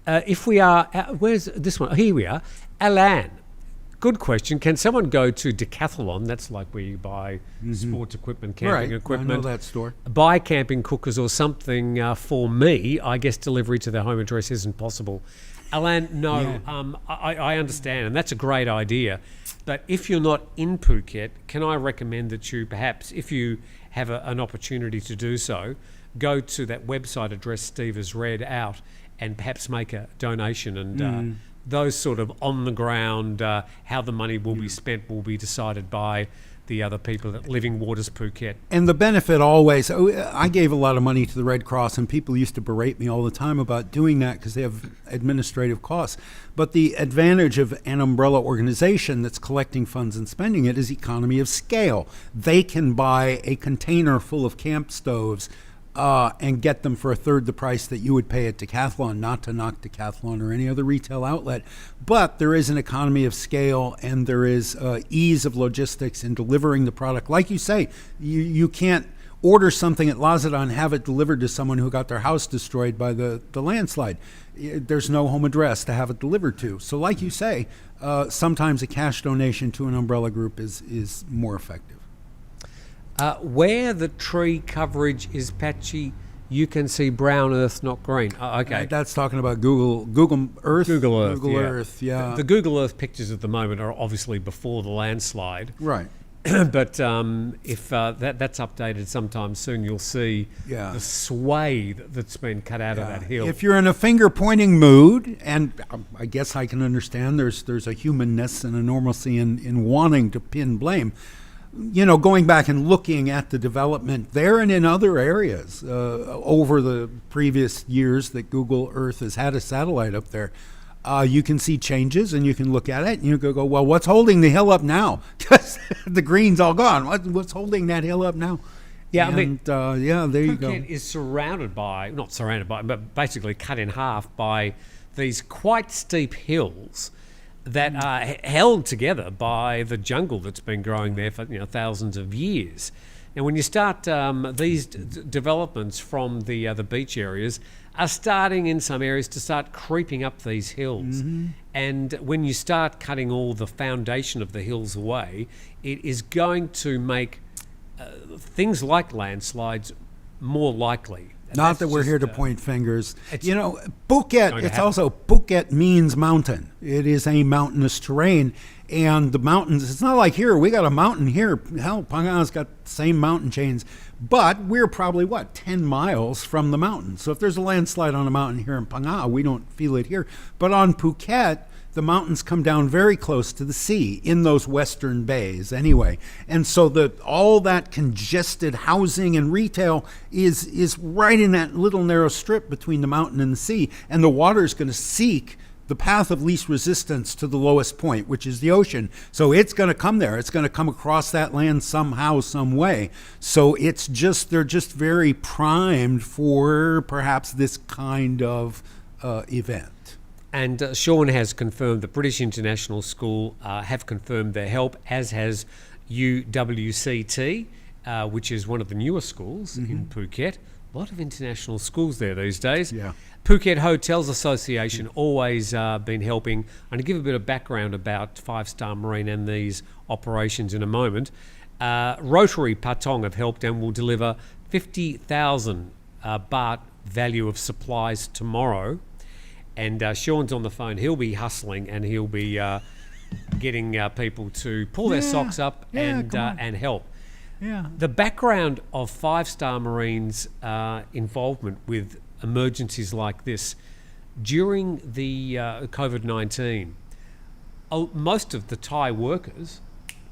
If we are, where's this one? Here we are. Alan, good question. Can someone go to Decathlon? That's like where you buy sports equipment, camping equipment. I know that store. Buy camping cookers or something for me. I guess delivery to their home address isn't possible. Alan, no, Yeah. I understand, and that's a great idea. But if you're not in Phuket, can I recommend that you perhaps, if you have an opportunity to do so, go to that website address Steve has read out and perhaps make a donation and those sort of on the ground, how the money will be spent will be decided by the other people that live in Waters Phuket. And the benefit always, I gave a lot of money to the Red Cross, and people used to berate me all the time about doing that because they have administrative costs. But the advantage of an umbrella organization that's collecting funds and spending it is economy of scale. They can buy a container full of camp stoves and get them for a third the price that you would pay at Decathlon, not to knock Decathlon or any other retail outlet. But there is an economy of scale, and there is ease of logistics in delivering the product. Like you say, you can't order something at Lazada and have it delivered to someone who got their house destroyed by the landslide. There's no home address to have it delivered to. So like you say, sometimes a cash donation to an umbrella group is more effective. Where the tree coverage is patchy, you can see brown earth, not green. Okay. That's talking about Google Earth. Google Earth, Google yeah. Earth, yeah. The Google Earth pictures at the moment are obviously before the landslide. Right. But if that's updated sometime soon, you'll see the sway that's been cut out of that hill. If you're in a finger-pointing mood, and I guess I can understand there's a humanness and a normalcy in wanting to pin blame, going back and looking at the development there and in other areas over the previous years that Google Earth has had a satellite up there, you can see changes, and you can look at it and you go, well, what's holding the hill up now? Because the green's all gone. What's holding that hill up now? Yeah, and, there you go. Phuket is not surrounded by, but basically cut in half by these quite steep hills that are held together by the jungle that's been growing there for thousands of years. Now, when you start these developments from the beach areas are starting in some areas to start creeping up these hills. Mm-hmm. And when you start cutting all the foundation of the hills away, it is going to make things like landslides more likely. Not that we're here to point fingers. Phuket, Phuket means mountain. It is a mountainous terrain. And the mountains, it's not like here, we got a mountain here. Hell, Phanga's got the same mountain chains. But we're probably, 10 miles from the mountain. So if there's a landslide on a mountain here in Phanga, we don't feel it here. But on Phuket, the mountains come down very close to the sea in those western bays anyway. And so all that congested housing and retail is right in that little narrow strip between the mountain and the sea. And the water is going to seek the path of least resistance to the lowest point, which is the ocean. So it's going to come there. It's going to come across that land somehow, some way. So they're just very primed for perhaps this kind of event. And Sean has confirmed the British International School have confirmed their help, as has UWCT, which is one of the newer schools in Phuket. A lot of international schools there these days. Yeah. Phuket Hotels Association always been helping. I'm going to give a bit of background about Five Star Marine and these operations in a moment. Rotary Patong have helped and will deliver 50,000 baht value of supplies tomorrow. And Sean's on the phone. He'll be hustling, and he'll be getting people to pull their socks up and help. Yeah. The background of Five Star Marine's involvement with emergencies like this during the COVID-19, most of the Thai workers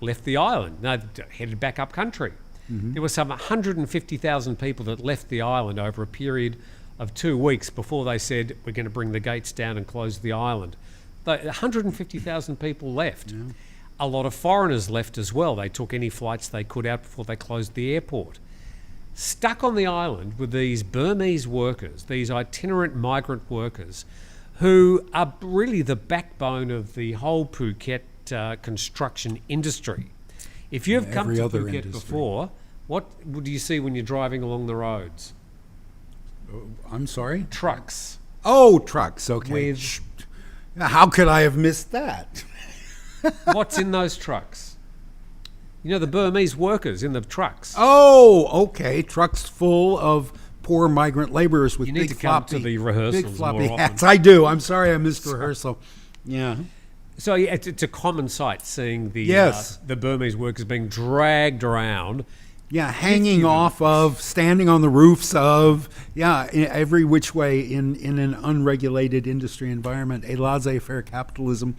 left the island. They headed back up country. Mm-hmm. There were some 150,000 people that left the island over a period of 2 weeks before they said, we're going to bring the gates down and close the island. 150,000 people left. Yeah. A lot of foreigners left as well. They took any flights they could out before they closed the airport. Stuck on the island with these Burmese workers, these itinerant migrant workers, who are really the backbone of the whole Phuket construction industry. If you've come to Phuket before, what do you see when you're driving along the roads? I'm sorry? Trucks. Oh, trucks, okay. How could I have missed that? What's in those trucks? The Burmese workers in the trucks. Oh, okay. Trucks full of poor migrant laborers with big floppy, to the rehearsals big floppy more hats. often. I do. I'm sorry I missed rehearsal. Yeah. So it's a common sight seeing the Burmese workers being dragged around Yeah, hanging off of, standing on the roofs of, every which way in an unregulated industry environment, a laissez-faire capitalism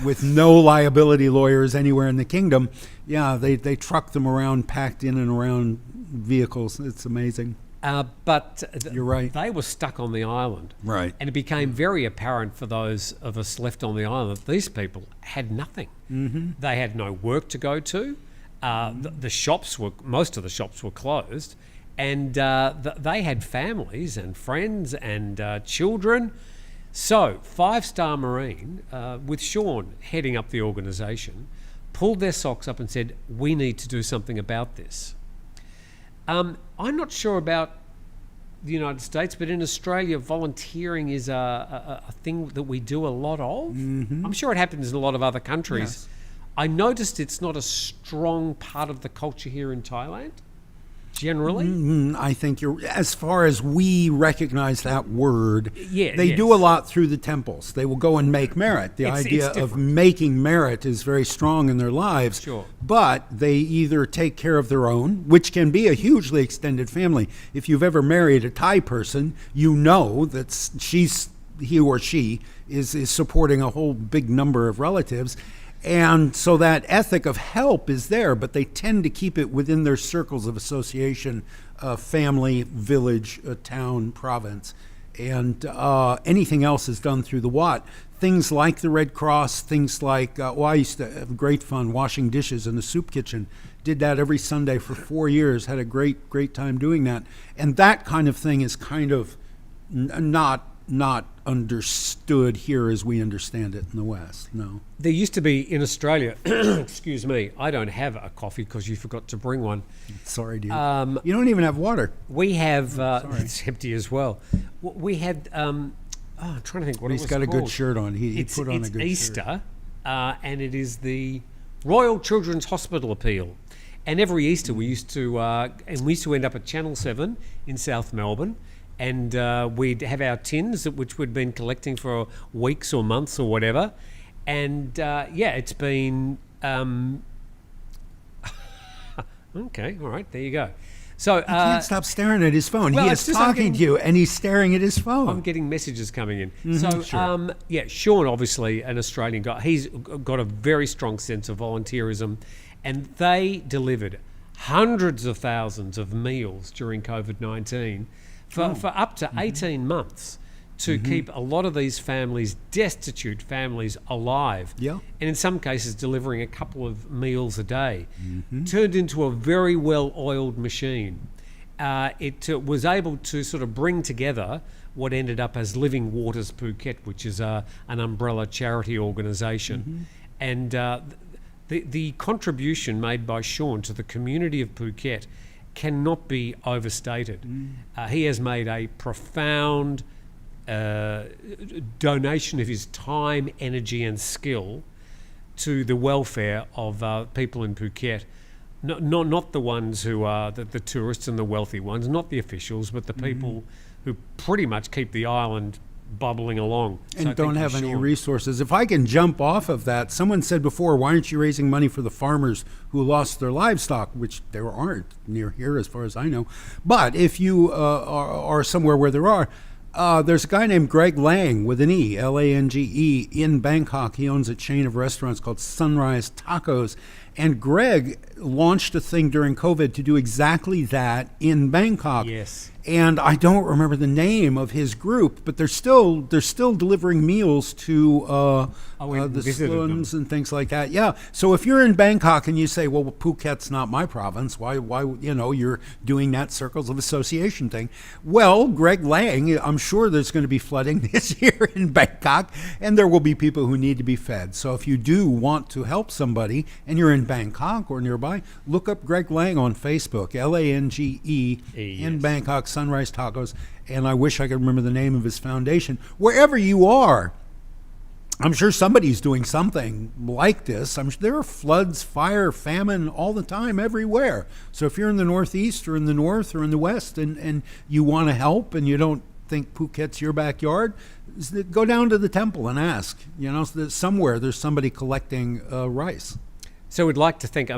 with no liability lawyers anywhere in the kingdom. Yeah, they truck them around, packed in and around vehicles. It's amazing. But You're right. They were stuck on the island. Right. And it became very apparent for those of us left on the island that these people had nothing. Mm-hmm. They had no work to go to. Most of the shops were closed, and they had families and friends and children. So, 5-Star Marine, with Sean heading up the organisation, pulled their socks up and said, "We need to do something about this." I'm not sure about the United States, but in Australia, volunteering is a thing that we do a lot of. Mm-hmm. I'm sure it happens in a lot of other countries. Yes. I noticed it's not a strong part of the culture here in Thailand, generally. I think as far as we recognize that word, they do a lot through the temples. They will go and make merit. The idea of making merit is very strong in their lives. Sure. But they either take care of their own, which can be a hugely extended family. If you've ever married a Thai person, you know that he or she is supporting a whole big number of relatives. And so that ethic of help is there, but they tend to keep it within their circles of association, family, village, town, province. And anything else is done through the Wat. Things like the Red Cross, things like, I used to have great fun washing dishes in the soup kitchen. Did that every Sunday for 4 years, had a great time doing that. And that kind of thing is kind of not understood here as we understand it in the West. No. There used to be in Australia, excuse me, I don't have a coffee because you forgot to bring one. Sorry, dude. You don't even have water. We have, it's empty as well. We had, I'm trying to think what it was He's got called. A good shirt on. He put on a good Easter, shirt. And it is the Royal Children's Hospital Appeal. And every Easter we used to end up at Channel 7 in South Melbourne. And we'd have our tins, which we'd been collecting for weeks or months or whatever. And it's been... okay, all right, there you go. So he can't stop staring at his phone. He is talking to you, and he's staring at his phone. I'm getting messages coming in. Mm-hmm, so, Sean, obviously an Australian guy, he's got a very strong sense of volunteerism. And they delivered hundreds of thousands of meals during COVID-19 for up to 18 months to keep a lot of these families, destitute families, alive. Yeah. And in some cases delivering a couple of meals a day. Turned into a very well-oiled machine. It was able to sort of bring together what ended up as Living Waters Phuket, which is an umbrella charity organisation. And the contribution made by Sean to the community of Phuket cannot be overstated. He has made a profound donation of his time, energy and skill to the welfare of people in Phuket. Not the ones who are the tourists and the wealthy ones, not the officials, but the people who pretty much keep the island bubbling along. And don't have any resources. If I can jump off of that, someone said before, why aren't you raising money for the farmers who lost their livestock, which there aren't near here as far as I know. But if you are somewhere where there are, there's a guy named Greg Lang with an E, Lange, in Bangkok. He owns a chain of restaurants called Sunrise Tacos. And Greg launched a thing during COVID to do exactly that in Bangkok. Yes. And I don't remember the name of his group, but they're still delivering meals to the slums and things like that. Yeah. So if you're in Bangkok and you say, well, Phuket's not my province, why you're doing that circles of association thing. Well, Greg Lang, I'm sure there's going to be flooding this year in Bangkok, and there will be people who need to be fed. So if you do want to help somebody and you're in Bangkok or nearby, look up Greg Lang on Facebook, Lange, in Bangkok, Sunrise Tacos, and I wish I could remember the name of his foundation. Wherever you are, I'm sure somebody's doing something like this. There are floods, fire, famine all the time, everywhere. So if you're in the Northeast or in the North or in the West and you want to help and you don't think Phuket's your backyard, go down to the temple and ask. Somewhere there's somebody collecting rice. So we'd like to thank,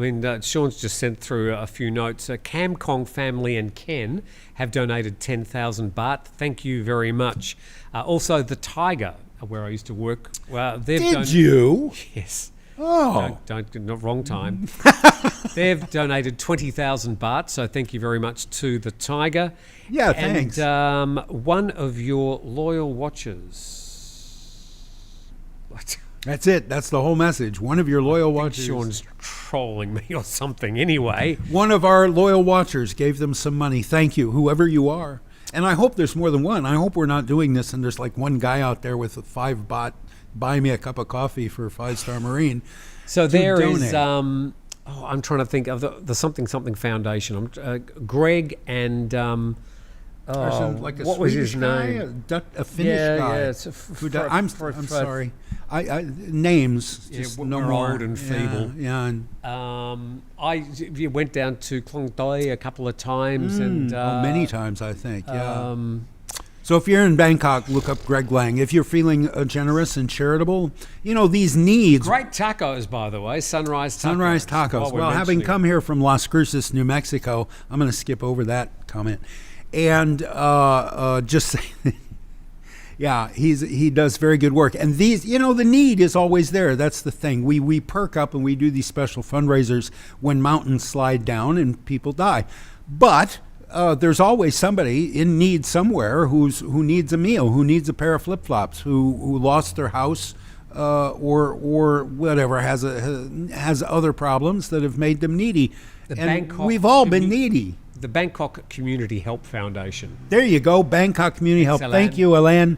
Sean's just sent through a few notes. Cam Kong family and Ken have donated 10,000 baht. Thank you very much. Also, the Tiger, where I used to work. Well, Did you? Yes. Oh. Don't not wrong time. They've donated 20,000 baht, so thank you very much to the Tiger. Yeah, thanks. And one of your loyal watchers. What? That's it. That's the whole message. One of your loyal watchers. Sean's trolling me or something. Anyway, one of our loyal watchers gave them some money. Thank you, whoever you are. And I hope there's more than one. I hope we're not doing this and there's like one guy out there with a 5 baht, buy me a cup of coffee for 5-Star Marine. So there donate. is. I'm trying to think of the something Foundation. Greg and. Like a what was Swedish his guy, name? A Finnish guy. Yeah, it's I'm sorry. I names just no we're more. old and feeble. Yeah. And, I went down to Klong Toi a couple of times and many times, I think. Yeah. So if you're in Bangkok, look up Greg Lang. If you're feeling generous and charitable, these needs. Great tacos, by the way. Sunrise Tacos. Well, having come here from Las Cruces, New Mexico, I'm going to skip over that comment. And just say, yeah, he does very good work. And these, the need is always there. That's the thing. We perk up and we do these special fundraisers when mountains slide down and people die. But there's always somebody in need somewhere who needs a meal, who needs a pair of flip-flops, who lost their house or whatever, has other problems that have made them needy. We've all been needy. The Bangkok Community Help Foundation. There you go, Bangkok Community Help. Alan. Thank you, Alan.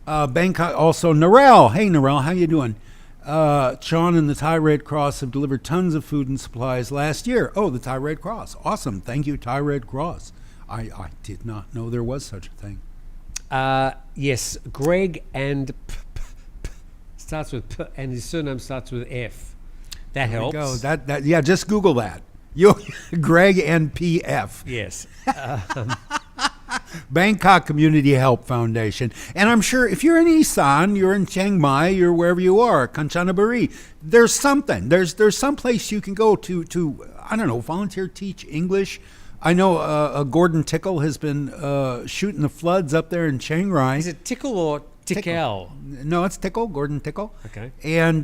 Bangkok, also Narelle. Hey, Narelle, how you doing? Sean and the Thai Red Cross have delivered tons of food and supplies last year. Oh, the Thai Red Cross. Awesome. Thank you, Thai Red Cross. I did not know there was such a thing. Yes, Greg and starts with P, and his surname starts with F. That helps. There you go. Yeah, just Google that. Greg and PF. Yes. Bangkok Community Help Foundation. And I'm sure if you're in Isan, you're in Chiang Mai, you're wherever you are, Kanchanaburi, there's something. There's some place you can go to I don't know, volunteer, teach English. I know Gordon Tickle has been shooting the floods up there in Chiang Rai. Is it Tickle or Tickle? No, it's Tickle, Gordon Tickle. Okay. And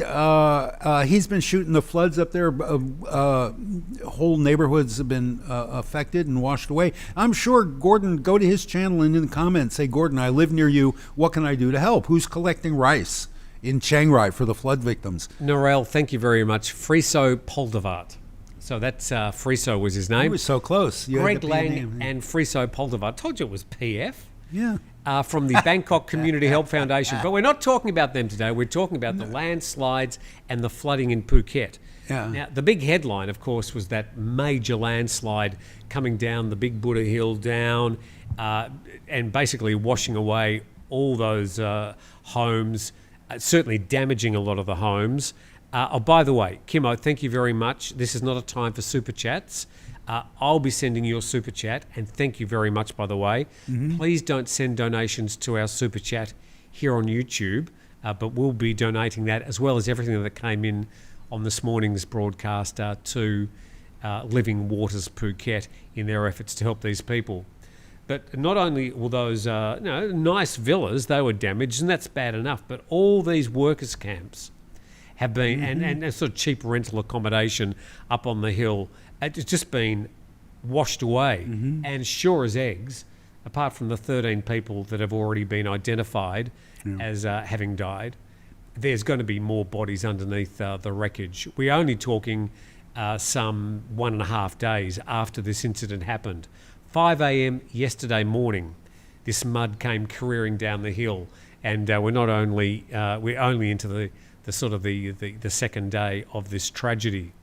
he's been shooting the floods up there. Whole neighborhoods have been affected and washed away. I'm sure, Gordon, go to his channel and in the comments say, Gordon, I live near you. What can I do to help? Who's collecting rice in Chiang Rai for the flood victims? Narelle, thank you very much. Friso Poldevat. So that's Friso was his name. He was so close. Greg Lang and Friso Poldevat. Told you it was PF. Yeah. From the Bangkok Community Help Foundation. But we're not talking about them today. We're talking about the landslides and the flooding in Phuket. Yeah. Now, the big headline, of course, was that major landslide coming down the Big Buddha Hill down and basically washing away all those homes, certainly damaging a lot of the homes. By the way, Kimmo, thank you very much. This is not a time for super chats. I'll be sending your super chat, and thank you very much, by the way. Mm-hmm. Please don't send donations to our super chat here on YouTube, but we'll be donating that as well as everything that came in on this morning's broadcast to Living Waters Phuket in their efforts to help these people. But not only will those nice villas, they were damaged, and that's bad enough, but all these workers' camps have been, and sort of cheap rental accommodation up on the hill, it's just been washed away. Mm-hmm. And sure as eggs, apart from the 13 people that have already been identified as having died, there's going to be more bodies underneath the wreckage. We're only talking some 1.5 days after this incident happened. 5 a.m. yesterday morning, this mud came careering down the hill, and we're only into the sort of the second day of this tragedy.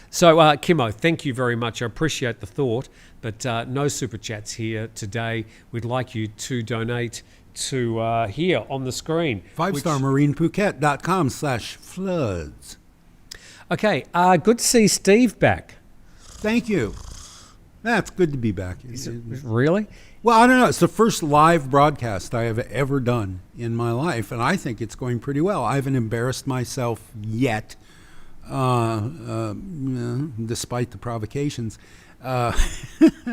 So, Kimmo, thank you very much. I appreciate the thought, but no super chats here today. We'd like you to donate to here on the screen. 5starmarinephuket.com/floods. Okay, good to see Steve back. Thank you. That's good to be back. Really? Well, I don't know. It's the first live broadcast I have ever done in my life, and I think it's going pretty well. I haven't embarrassed myself yet. despite the provocations.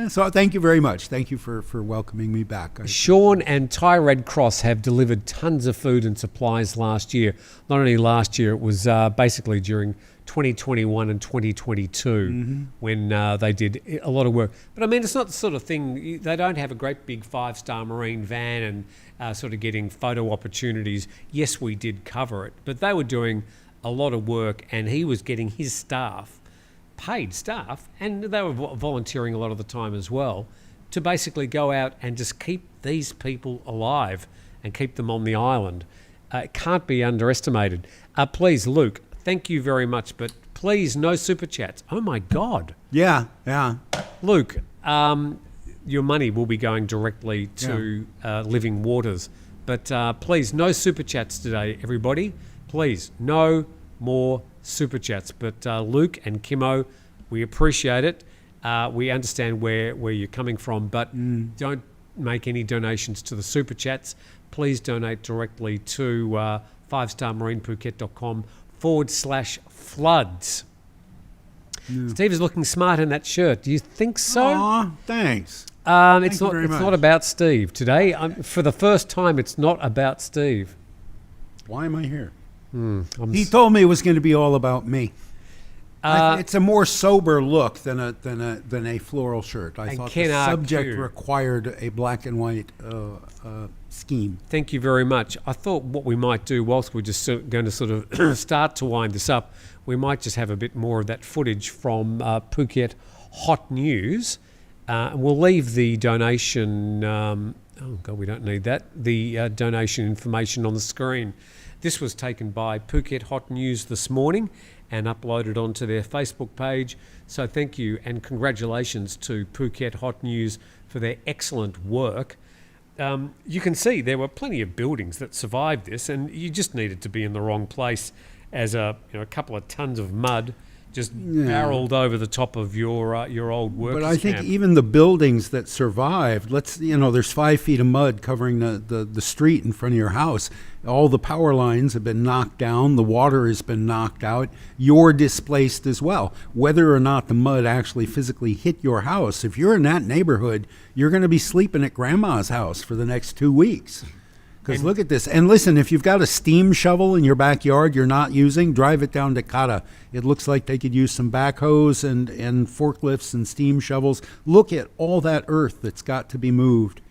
So thank you very much. Thank you for welcoming me back. Sean and Thai Red Cross have delivered tons of food and supplies last year. Not only last year, it was basically during 2021 and 2022 when they did a lot of work. But I mean, it's not the sort of thing, they don't have a great big 5-star Marine van and sort of getting photo opportunities. Yes, we did cover it, but they were doing a lot of work, and he was getting his staff, paid staff, and they were volunteering a lot of the time as well, to basically go out and just keep these people alive and keep them on the island. It can't be underestimated. Please, Luke, thank you very much, but please, no super chats. Oh my God. Yeah. Luke, your money will be going directly to Living Waters, but please, no super chats today, everybody. Please, no more super chats. But Luke and Kimmo, we appreciate it. We understand where you're coming from, but don't make any donations to the super chats. Please donate directly to 5starmarinephuket.com/floods. Steve is looking smart in that shirt. Do you think so? Aw, thanks. It's you very much. not about Steve today. For the first time, it's not about Steve. Why am I here? He told me it was going to be all about me. It's a more sober look than a floral shirt. I thought the subject required a black and white scheme. Thank you very much. I thought what we might do, whilst we're just going to sort of start to wind this up, we might just have a bit more of that footage from Phuket Hot News. We'll leave the donation, oh God, we don't need that, the donation information on the screen. This was taken by Phuket Hot News this morning and uploaded onto their Facebook page. So thank you and congratulations to Phuket Hot News for their excellent work. You can see there were plenty of buildings that survived this, and you just needed to be in the wrong place as a couple of tons of mud just barreled over the top of your old work. But I think even the buildings that survived, there's 5 feet of mud covering the street in front of your house. All the power lines have been knocked down. The water has been knocked out. You're displaced as well. Whether or not the mud actually physically hit your house, if you're in that neighborhood, you're going to be sleeping at grandma's house for the next 2 weeks. Because look at this. And listen, if you've got a steam shovel in your backyard you're not using, drive it down to Kata. It looks like they could use some backhoes and forklifts and steam shovels. Look at all that earth that's got to be moved.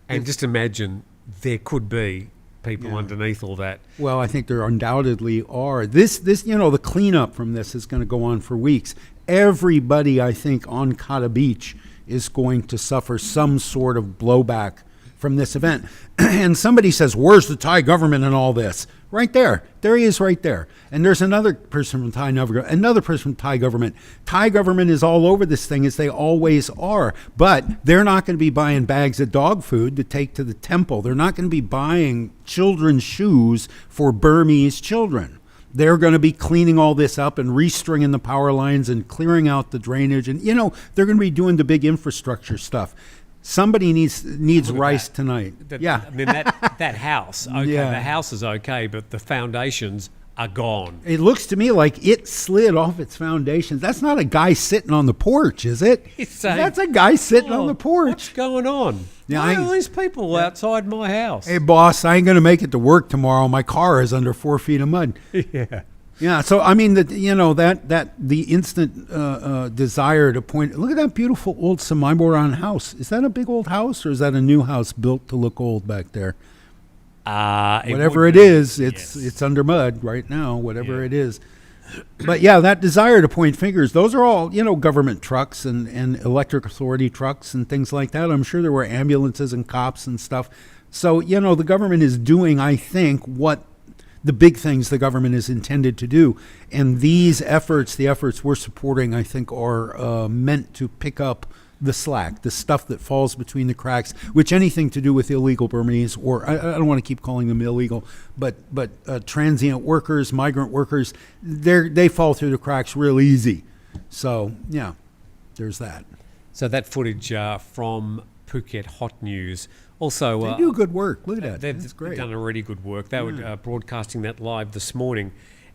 And just imagine there could be people underneath all that. Well, I think there undoubtedly are. This the cleanup from this is going to go on for weeks. Everybody, I think, on Kata Beach is going to suffer some sort of blowback from this event. And somebody says, where's the Thai government in all this? Right there. There he is right there. And there's another person from Thai government. Thai government is all over this thing, as they always are. But they're not going to be buying bags of dog food to take to the temple. They're not going to be buying children's shoes for Burmese children. They're going to be cleaning all this up and restringing the power lines and clearing out the drainage. And, they're going to be doing the big infrastructure stuff. Somebody needs rice tonight. I mean, that house, the house is okay, but the foundations are gone. It looks to me like it slid off its foundations. That's not a guy sitting on the porch, is it? That's a guy sitting on the porch. What's going on? Yeah, Why are these people outside my house? Hey, boss, I ain't going to make it to work tomorrow. My car is under 4 feet of mud. Yeah, so I mean the instant desire to point. Look at that beautiful old Samaiboran house. Is that a big old house, or is that a new house built to look old back there? Whatever it is, it's under mud right now. Whatever it is, but that desire to point fingers. Those are all government trucks and electric authority trucks and things like that. I'm sure there were ambulances and cops and stuff. So the government is doing, I think, what the big things the government is intended to do. And these efforts, the efforts we're supporting, I think are meant to pick up the slack, the stuff that falls between the cracks, which anything to do with illegal Burmese, or I don't want to keep calling them illegal, but transient workers, migrant workers, they fall through the cracks real easy. So, there's that. So that footage from Phuket Hot News. Also, they do good work. Look at that. They've great. done a really good work. They were broadcasting that live this morning.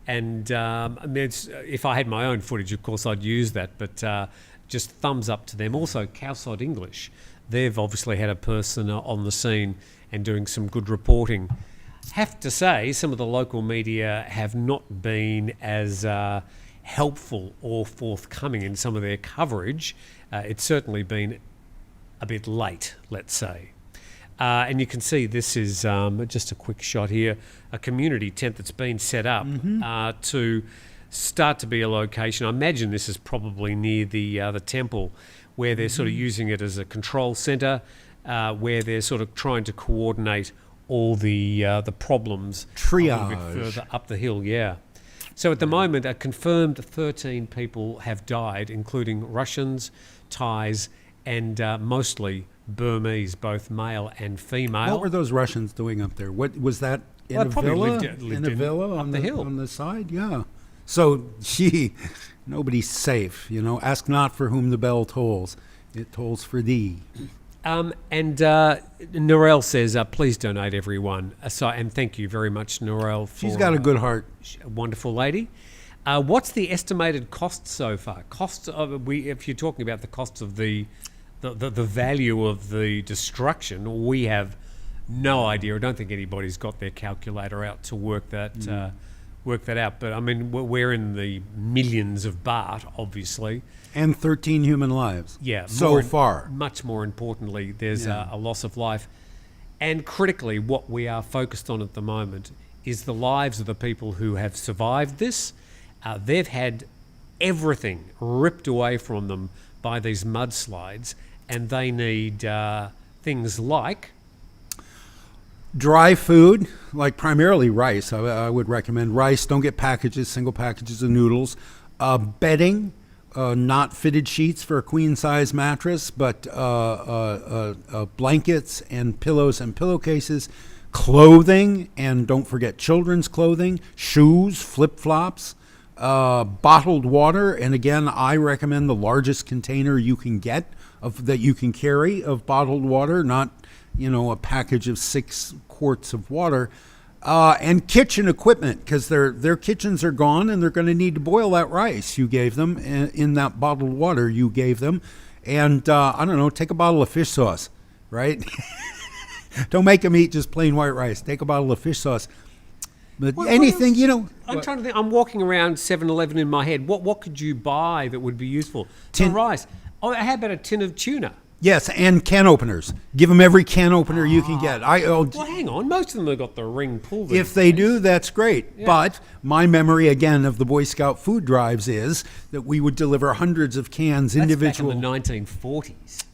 And I mean, if I had my own footage, of course, I'd use that. But just thumbs up to them. Also, Casualty English. They've obviously had a person on the scene and doing some good reporting. Have to say, some of the local media have not been as helpful or forthcoming in some of their coverage. It's certainly been a bit late, let's say. And you can see this is just a quick shot here, a community tent that's been set up to start to be a location. I imagine this is probably near the temple, where they're sort of using it as a control centre, where they're sort of trying to coordinate all the problems Triage. a little bit further up the hill. Yeah. So at the moment, a confirmed 13 people have died, including Russians, Thais, and mostly Burmese, both male and female. What were those Russians doing up there? What was that in Well, a they probably villa? lived in a villa up on the hill. on the side? Yeah. So, nobody's safe. Ask not for whom the bell tolls; it tolls for thee. And Norel says, please donate, everyone. And thank you very much, Norel. She's got a good heart. A wonderful lady. What's the estimated cost so far? If you're talking about the cost of the value of the destruction, we have no idea. I don't think anybody's got their calculator out to work that out. But I mean, we're in the millions of baht, obviously. And 13 human lives. Yeah. So far. Much more importantly, there's a loss of life. And critically, what we are focused on at the moment is the lives of the people who have survived this. They've had everything ripped away from them by these mudslides, and they need things like dry food, like primarily rice. I would recommend rice. Don't get packages, single packages of noodles. Bedding, not fitted sheets for a queen-size mattress, but blankets and pillows and pillowcases. Clothing, and don't forget children's clothing. Shoes, flip-flops. Bottled water, and again, I recommend the largest container you can get that you can carry of bottled water, not a package of 6 quarts of water. And kitchen equipment, because their kitchens are gone, and they're going to need to boil that rice you gave them in that bottled water you gave them. And I don't know, take a bottle of fish sauce, right? Don't make them eat just plain white rice. Take a bottle of fish sauce. But anything, I'm trying to think. I'm walking around 7-Eleven in my head. What could you buy that would be useful? Rice. Oh, how about a tin of tuna? Yes, and can openers. Give them every can opener you can get. Well, hang on. Most of them have got the ring pulled. If they do, that's great. Yeah. But my memory, again, of the Boy Scout food drives is that we would deliver hundreds of cans individual. Back in the 1940s.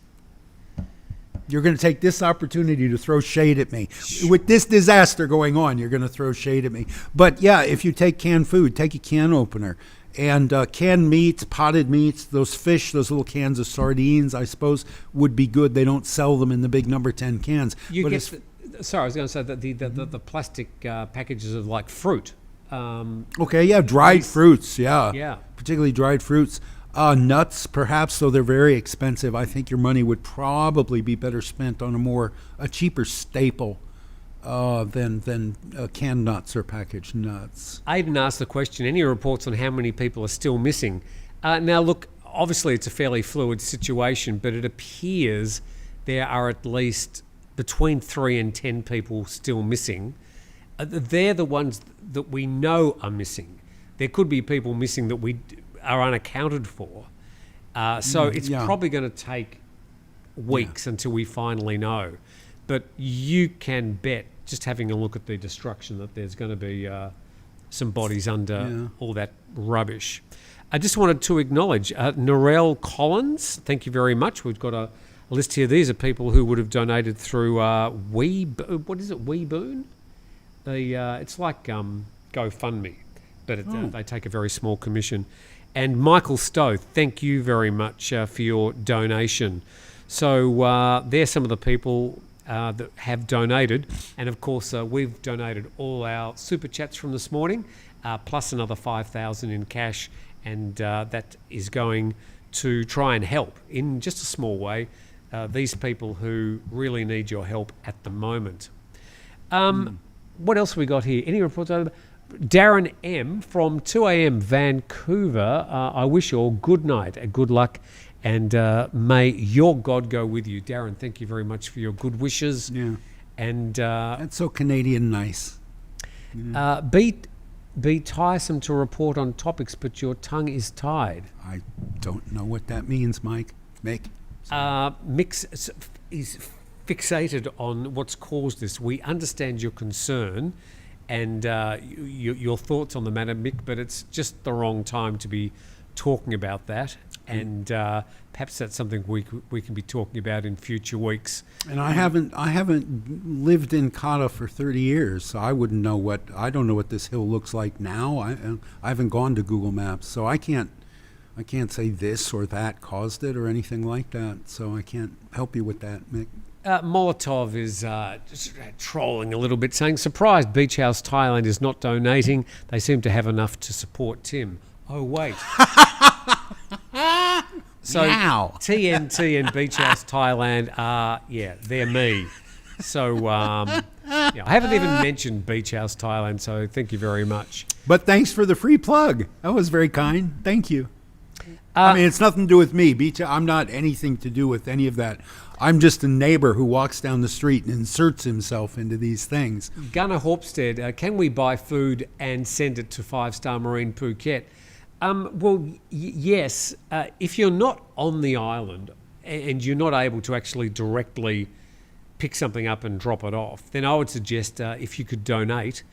You're going to take this opportunity to throw shade at me. With this disaster going on, you're going to throw shade at me. But yeah, if you take canned food, take a can opener. And canned meats, potted meats, those fish, those little cans of sardines, I suppose, would be good. They don't sell them in the big number 10 cans. I was going to say that the plastic packages of like fruit. Okay, yeah, dried fruits, yeah. Particularly dried fruits. Nuts, perhaps, though they're very expensive. I think your money would probably be better spent on a cheaper staple than canned nuts or packaged nuts. Aidan asked the question, any reports on how many people are still missing? Now, look, obviously it's a fairly fluid situation, but it appears there are at least between 3 and 10 people still missing. They're the ones that we know are missing. There could be people missing that we are unaccounted for. So it's probably going to take weeks until we finally know. But you can bet, just having a look at the destruction, that there's going to be some bodies under all that rubbish. I just wanted to acknowledge Norel Collins. Thank you very much. We've got a list here. These are people who would have donated through Weeboon? It's like GoFundMe, but they take a very small commission. And Michael Stowe, thank you very much for your donation. So there's some of the people that have donated. And of course, we've donated all our super chats from this morning, plus another 5,000 in cash. And that is going to try and help in just a small way these people who really need your help at the moment. What else have we got here? Any reports over? Darren M from 2am Vancouver. I wish you all good night and good luck, and may your God go with you. Darren, thank you very much for your good wishes. Yeah. And That's so Canadian nice. be tiresome to report on topics, but your tongue is tied. I don't know what that means, Mick. Mix is fixated on what's caused this. We understand your concern and your thoughts on the matter, Mick, but it's just the wrong time to be talking about that. And perhaps that's something we can be talking about in future weeks. And I haven't lived in Kata for 30 years, so I don't know what this hill looks like now. I haven't gone to Google Maps, so I can't say this or that caused it or anything like that. So I can't help you with that, Mick. Molotov is just trolling a little bit, saying, surprised Beach House Thailand is not donating. They seem to have enough to support Tim. Oh, wait. So Now. TNT and Beach House Thailand are, they're me. So I haven't even mentioned Beach House Thailand, so thank you very much. But thanks for the free plug. That was very kind. Thank you. I mean, it's nothing to do with me. I'm not anything to do with any of that. I'm just a neighbor who walks down the street and inserts himself into these things. Gunnar Horpstead, can we buy food and send it to 5-Star Marine Phuket? Yes. If you're not on the island and you're not able to actually directly pick something up and drop it off, then I would suggest if you could donate,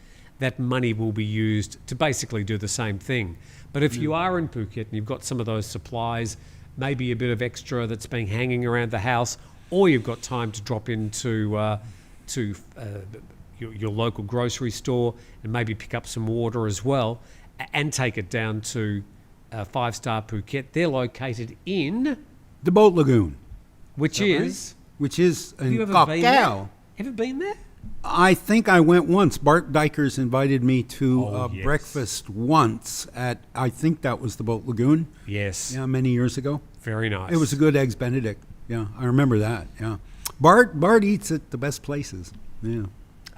that money will be used to basically do the same thing. But if you are in Phuket and you've got some of those supplies, maybe a bit of extra that's been hanging around the house, or you've got time to drop into your local grocery store and maybe pick up some water as well, and take it down to 5-Star Phuket. They're located in The Boat Lagoon. Which is in you ever been there? Cocktail. Ever been there? I think I went once. Bart Dykers invited me to Yes. breakfast once at, I think that was the Boat Lagoon. Yes. Yeah, many years ago. Very nice. It was a good Eggs Benedict. Yeah, I remember that. Yeah. Bart eats at the best places. Yeah.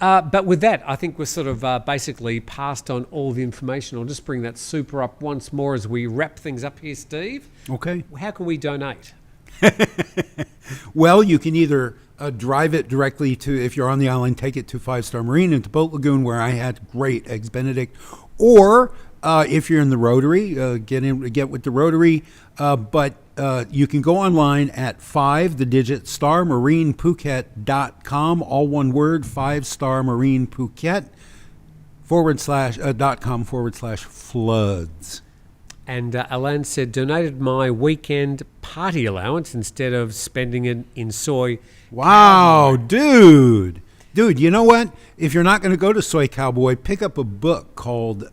But with that, I think we're sort of basically passed on all the information. I'll just bring that super up once more as we wrap things up here, Steve. Okay. How can we donate? Well, you can either drive it directly to, if you're on the island, take it to 5-Star Marine into Boat Lagoon, where I had great Eggs Benedict, or if you're in the Rotary, get with the Rotary. But you can go online at 5-starsmarinephuket.com, all one word, 5-starsmarinephuket .com/floods. And Alan said, donated my weekend party allowance instead of spending it in soy. Wow, dude, you know what? If you're not going to go to Soy Cowboy, pick up a book called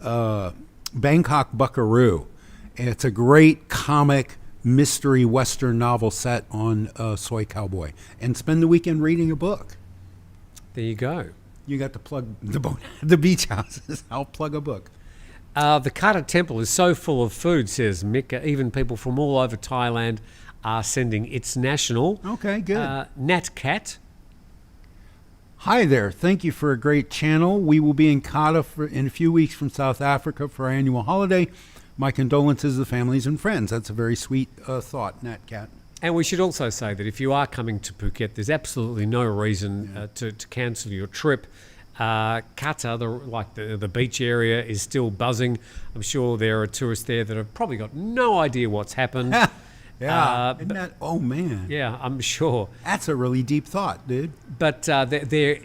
Bangkok Buckaroo. It's a great comic mystery Western novel set on Soy Cowboy. And spend the weekend reading a book. There you go. You got to plug the beach houses. I'll plug a book. The Kata temple is so full of food, says Mick. Even people from all over Thailand are sending. It's national. Okay, good. Nat Cat. Hi there. Thank you for a great channel. We will be in Kata in a few weeks from South Africa for our annual holiday. My condolences to the families and friends. That's a very sweet thought, Nat Cat. And we should also say that if you are coming to Phuket, there's absolutely no reason to cancel your trip. Kata, the beach area, is still buzzing. I'm sure there are tourists there that have probably got no idea what's happened. Yeah. Oh, man. Yeah, I'm sure. That's a really deep thought, dude. But there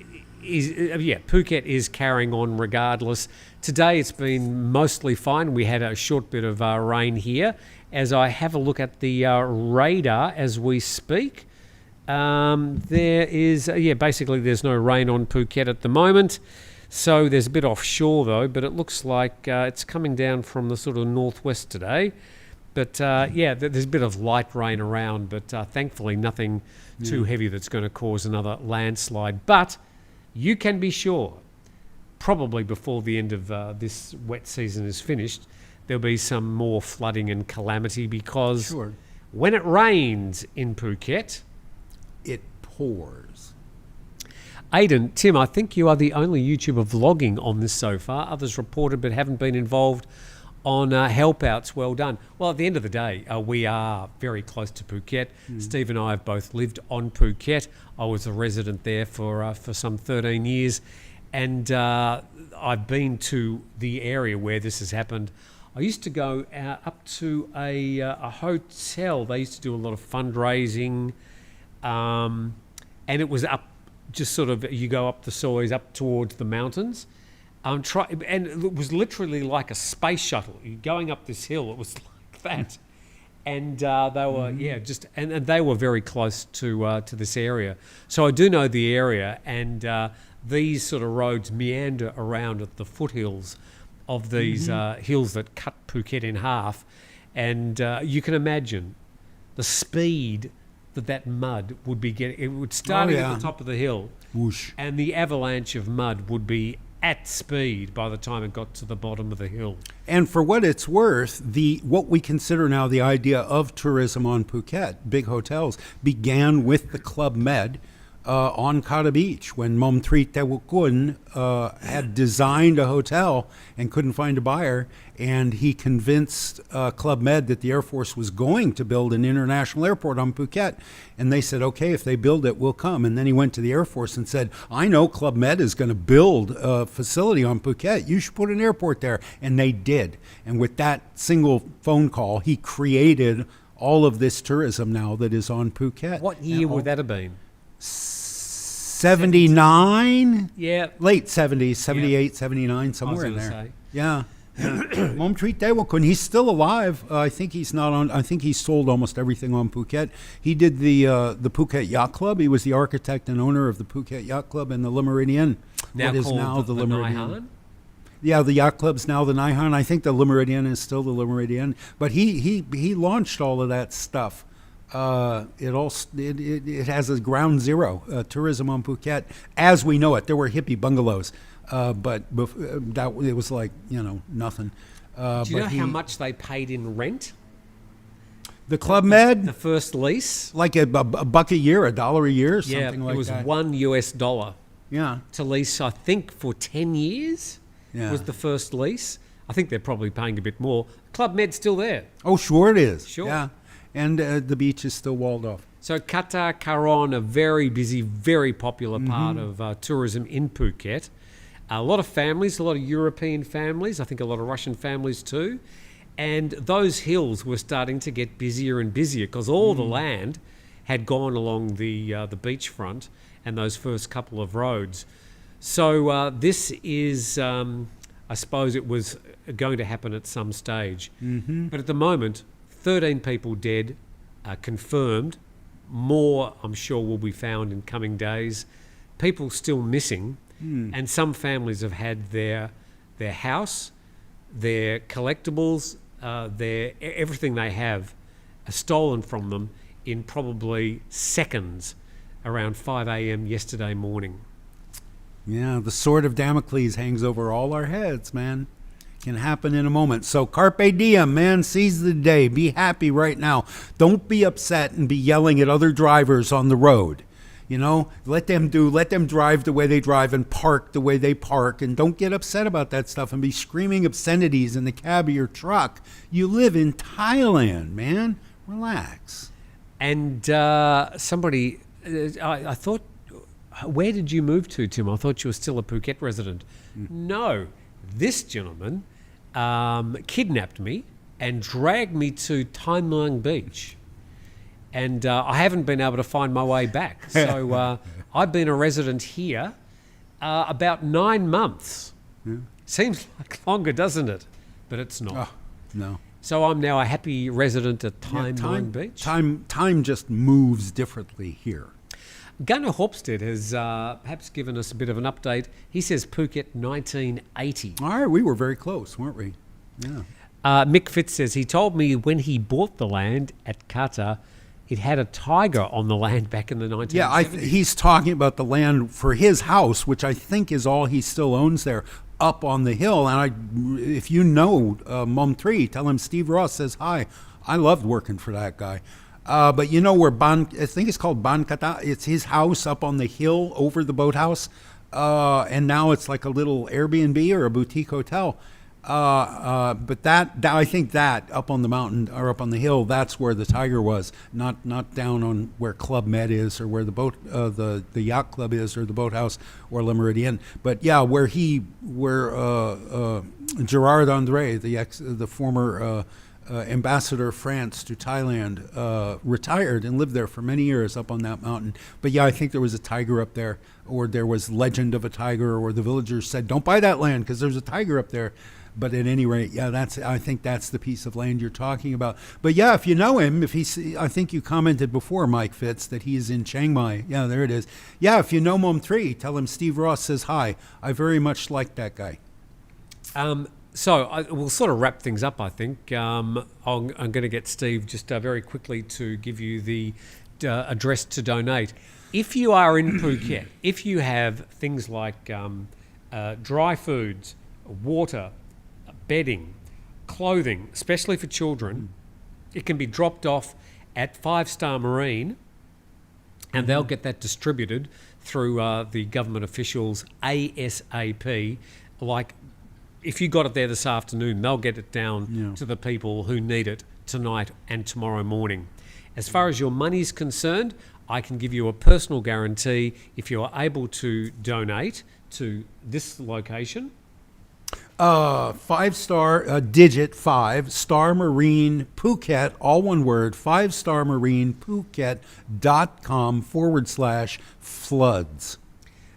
is, Phuket is carrying on regardless. Today it's been mostly fine. We had a short bit of rain here. As I have a look at the radar as we speak, there is, basically there's no rain on Phuket at the moment. So there's a bit offshore though, but it looks like it's coming down from the sort of northwest today. But there's a bit of light rain around, but thankfully nothing too heavy that's going to cause another landslide. But you can be sure, probably before the end of this wet season is finished, there'll be some more flooding and calamity because when it rains in Phuket, it pours. Aidan, Tim, I think you are the only YouTuber vlogging on this so far. Others reported but haven't been involved on help outs. Well done. Well, at the end of the day, we are very close to Phuket. Steve and I have both lived on Phuket. I was a resident there for some 13 years, and I've been to the area where this has happened. I used to go up to a hotel. They used to do a lot of fundraising, and it was up, just sort of, you go up the sois, up towards the mountains. And it was literally like a space shuttle. You're going up this hill, it was like that. And they were, and they were very close to this area. So I do know the area, and these sort of roads meander around at the foothills of these hills that cut Phuket in half. And you can imagine the speed that mud would be getting. It would start at the top of the hill, Whoosh. and the avalanche of mud would be at speed by the time it got to the bottom of the hill. And for what it's worth, what we consider now the idea of tourism on Phuket, big hotels, began with the Club Med on Kata Beach when Momtri Tewukun had designed a hotel and couldn't find a buyer, and he convinced Club Med that the Air Force was going to build an international airport on Phuket, and they said, okay, if they build it, we'll come. And then he went to the Air Force and said, I know Club Med is going to build a facility on Phuket. You should put an airport there. And they did. And with that single phone call, he created all of this tourism now that is on Phuket. What year would that have been? 79? Yeah. Late 70s, 78, 79, somewhere in there. Say. Yeah. Momtreat Dewakun, he's still alive. I think he's not on. I think he's sold almost everything on Phuket. He did the Phuket Yacht Club. He was the architect and owner of the Phuket Yacht Club and the Le Méridien. Now what is called now the Le Méridien. Naihan? Yeah, the yacht club's now the Naihan. I think the Le Méridien is still the Le Méridien. But he launched all of that stuff. It has a ground zero tourism on Phuket as we know it. There were hippie bungalows, but it was like nothing. Do you know how much they paid in rent? The Club Med, The first lease? like a buck a year, $1 a year, something like that. It was $1 Yeah, to lease, I think, for 10 years was the first lease. I think they're probably paying a bit more. Club Med's still there. Oh, sure it is. Sure. Yeah, and the beach is still walled off. So Kata, Karon, a very busy, very popular part of tourism in Phuket. A lot of families, a lot of European families, I think a lot of Russian families too. And those hills were starting to get busier and busier because all the land had gone along the beachfront and those first couple of roads. So this is, I suppose it was going to happen at some stage. But at the moment, 13 people dead, confirmed. More, I'm sure, will be found in coming days. People still missing. And some families have had their house, their collectibles, everything they have stolen from them in probably seconds around 5 a.m. yesterday morning. Yeah, the sword of Damocles hangs over all our heads, man. Can happen in a moment. So carpe diem, man, seize the day. Be happy right now. Don't be upset and be yelling at other drivers on the road. Let them drive the way they drive and park the way they park, and don't get upset about that stuff and be screaming obscenities in the cab of your truck. You live in Thailand, man. Relax. And somebody, I thought, where did you move to, Tim? I thought you were still a Phuket resident. No, this gentleman kidnapped me and dragged me to Tai Muang Beach. And I haven't been able to find my way back. So I've been a resident here about 9 months. Seems like longer, doesn't it? But it's not. Oh, no. So I'm now a happy resident at Tai Muang Beach. Time just moves differently here. Gunnar Hopstead has perhaps given us a bit of an update. He says Phuket 1980. All right, we were very close, weren't we? Yeah. Mick Fitz says he told me when he bought the land at Kata, it had a tiger on the land back in the 1970s. Yeah, he's talking about the land for his house, which I think is all he still owns there, up on the hill. And if you know Mom Tree, tell him Steve Ross says hi. I loved working for that guy. But you know where I think it's called Kata. It's his house up on the hill over the boathouse. And now it's like a little Airbnb or a boutique hotel. But that I think that up on the mountain or up on the hill, that's where the tiger was, not down on where Club Med is or where the boat, the yacht club is or the boathouse or Le Meridien. But yeah, where Gerard André, the former ambassador of France to Thailand, retired and lived there for many years up on that mountain. But yeah, I think there was a tiger up there, or there was legend of a tiger, or the villagers said, "Don't buy that land because there's a tiger up there." But at any rate, yeah, I think that's the piece of land you're talking about. But yeah, if you know him, I think you commented before, Mike Fitz, that he's in Chiang Mai. Yeah, there it is. Yeah, if you know Mom 3, tell him Steve Ross says hi. I very much like that guy. So we'll sort of wrap things up, I think. I'm going to get Steve just very quickly to give you the address to donate. If you are in Phuket, if you have things like dry foods, water, bedding, clothing, especially for children, it can be dropped off at 5 Star Marine, and they'll get that distributed through the government officials ASAP. Like, if you got it there this afternoon, they'll get it down to the people who need it tonight and tomorrow morning. As far as your money's concerned, I can give you a personal guarantee if you are able to donate to this location. 5-star, digit 5, Star Marine Phuket, all one word, 5starmarinephuket.com/floods.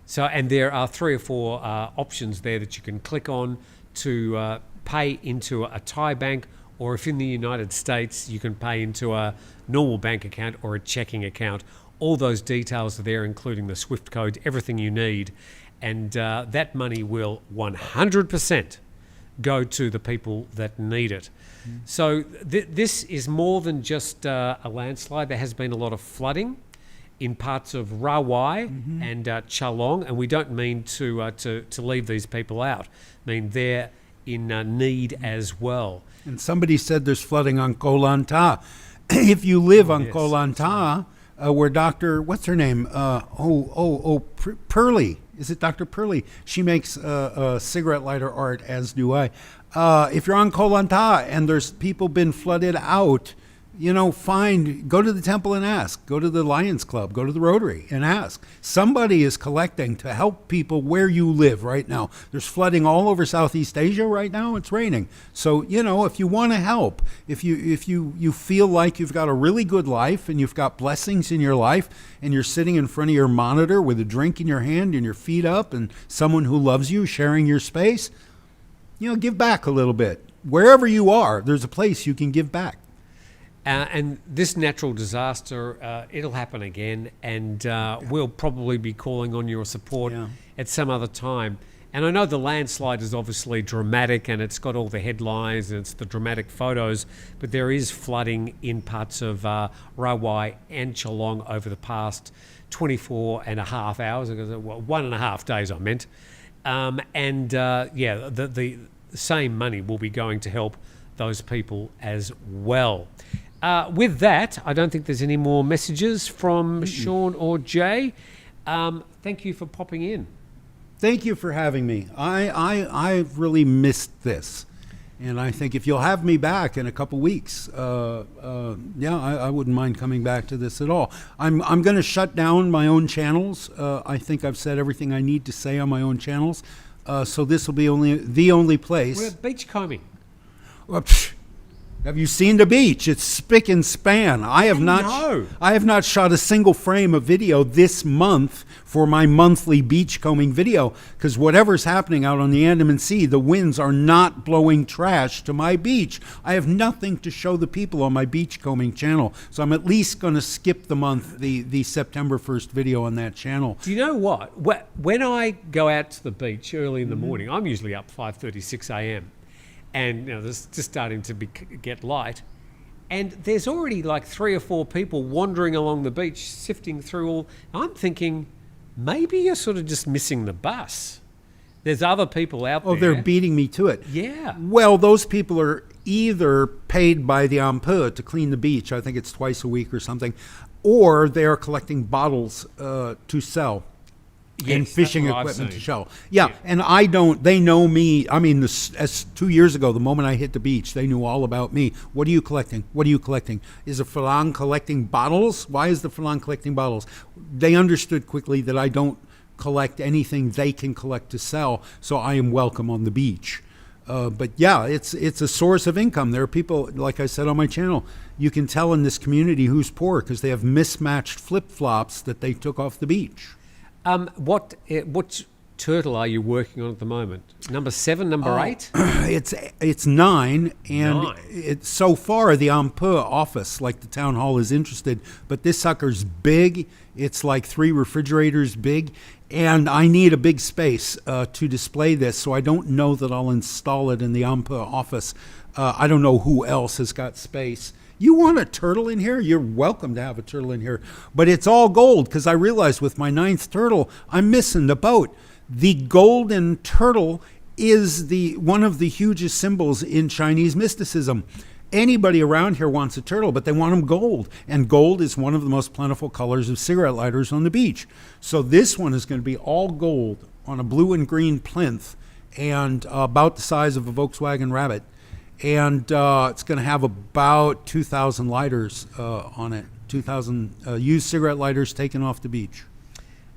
So, and there are 3 or 4 options there that you can click on to pay into a Thai bank, or if in the United States, you can pay into a normal bank account or a checking account. All those details are there, including the SWIFT code, everything you need. And that money will 100% go to the people that need it. So this is more than just a landslide. There has been a lot of flooding in parts of Rawai and Chalong, and we don't mean to leave these people out. I mean, they're in need as well. And somebody said there's flooding on Koh Lanta. If you live on Koh Lanta, where Dr. what's her name? Pearlie. Is it Dr. Pearlie? She makes cigarette lighter art, as do I. If you're on Koh Lanta and there's people been flooded out, go to the temple and ask. Go to the Lions Club. Go to the Rotary and ask. Somebody is collecting to help people where you live right now. There's flooding all over Southeast Asia right now. It's raining. So, if you want to help, if you feel like you've got a really good life and you've got blessings in your life and you're sitting in front of your monitor with a drink in your hand and your feet up and someone who loves you sharing your space, give back a little bit. Wherever you are, there's a place you can give back. And this natural disaster, it'll happen again, and we'll probably be calling on your support at some other time. And I know the landslide is obviously dramatic, and it's got all the headlines, and it's the dramatic photos, but there is flooding in parts of Rawai and Chalong over the past 24 and a half hours, 1.5 days I meant. The same money will be going to help those people as well. With that, I don't think there's any more messages from Sean or Jay. Thank you for popping in. Thank you for having me. I've really missed this. And I think if you'll have me back in a couple weeks, I wouldn't mind coming back to this at all. I'm going to shut down my own channels. I think I've said everything I need to say on my own channels. So this will be the only place. We're beachcombing. Well, have you seen the beach? It's spick and span. I have not shot a single frame of video this month for my monthly beachcombing video, because whatever's happening out on the Andaman Sea, the winds are not blowing trash to my beach. I have nothing to show the people on my beachcombing channel, so I'm at least going to skip the month, the September 1st video on that channel. Do you know what? When I go out to the beach early in the morning, I'm usually up 5:36 a.m. And there's just starting to get light, and there's already like 3 or 4 people wandering along the beach, sifting through all. I'm thinking, maybe you're sort of just missing the bus. There's other people out there. Oh, they're beating me to it. Yeah. Well, those people are either paid by the Ampua to clean the beach, I think it's twice a week or something, or they are collecting bottles to sell. And Yes, fishing that's what I've equipment to seen. sell. Yeah, and I don't, they know me. I mean, as 2 years ago, the moment I hit the beach, they knew all about me. What are you collecting? What are you collecting? Is the Falang collecting bottles? Why is the Falang collecting bottles? They understood quickly that I don't collect anything they can collect to sell, so I am welcome on the beach. But yeah, it's a source of income. There are people, like I said on my channel, you can tell in this community who's poor because they have mismatched flip-flops that they took off the beach. What turtle are you working on at the moment? Number 7, number 8? It's 9, and 9. it's so far the Ampua office, like the town hall, is interested, but this sucker's big. It's like 3 refrigerators big, and I need a big space to display this, so I don't know that I'll install it in the Ampua office. I don't know who else has got space. You want a turtle in here? You're welcome to have a turtle in here. But it's all gold, because I realized with my 9th turtle, I'm missing the boat. The golden turtle is one of the hugest symbols in Chinese mysticism. Anybody around here wants a turtle, but they want them gold. And gold is one of the most plentiful colors of cigarette lighters on the beach. So this one is going to be all gold on a blue and green plinth and about the size of a Volkswagen Rabbit. And it's going to have about 2,000 lighters on it, 2,000 used cigarette lighters taken off the beach.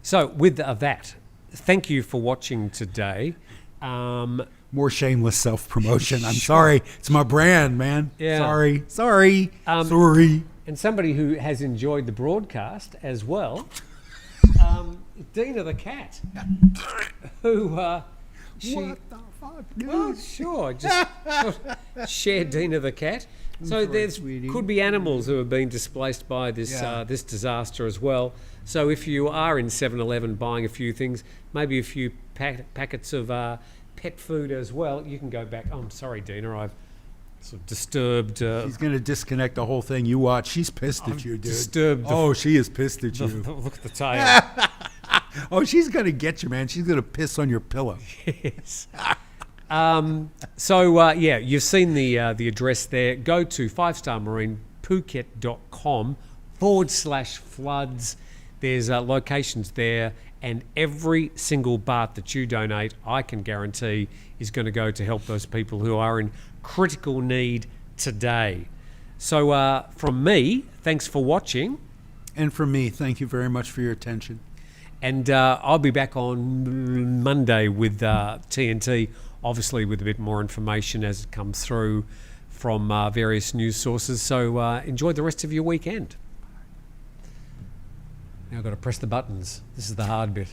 So with that, thank you for watching today. More shameless self-promotion. I'm sorry. It's my brand, man. Yeah. Sorry. And somebody who has enjoyed the broadcast as well, Dina the cat, who she... What the fuck, dude? Well, sure. Just share Dina the cat. So there's sweetie. could be animals who have been displaced by this Yeah. this disaster as well. So if you are in 7-Eleven buying a few things, maybe a few packets of pet food as well, you can go back. Oh, I'm sorry, Dina. I've sort of disturbed. She's going to disconnect the whole thing. You watch. She's pissed at you, dude. disturbed the- Oh, she is pissed at you. Look at the tail. Oh, she's going to get you, man. She's going to piss on your pillow. Yes. So you've seen the address there. Go to 5starmarinephuket.com/floods. There's locations there, and every single baht that you donate, I can guarantee, is going to go to help those people who are in critical need today. So from me, thanks for watching. And for me, thank you very much for your attention. And I'll be back on Monday with TNT, obviously with a bit more information as it comes through from various news sources. So enjoy the rest of your weekend. Now I've got to press the buttons. This is the hard bit.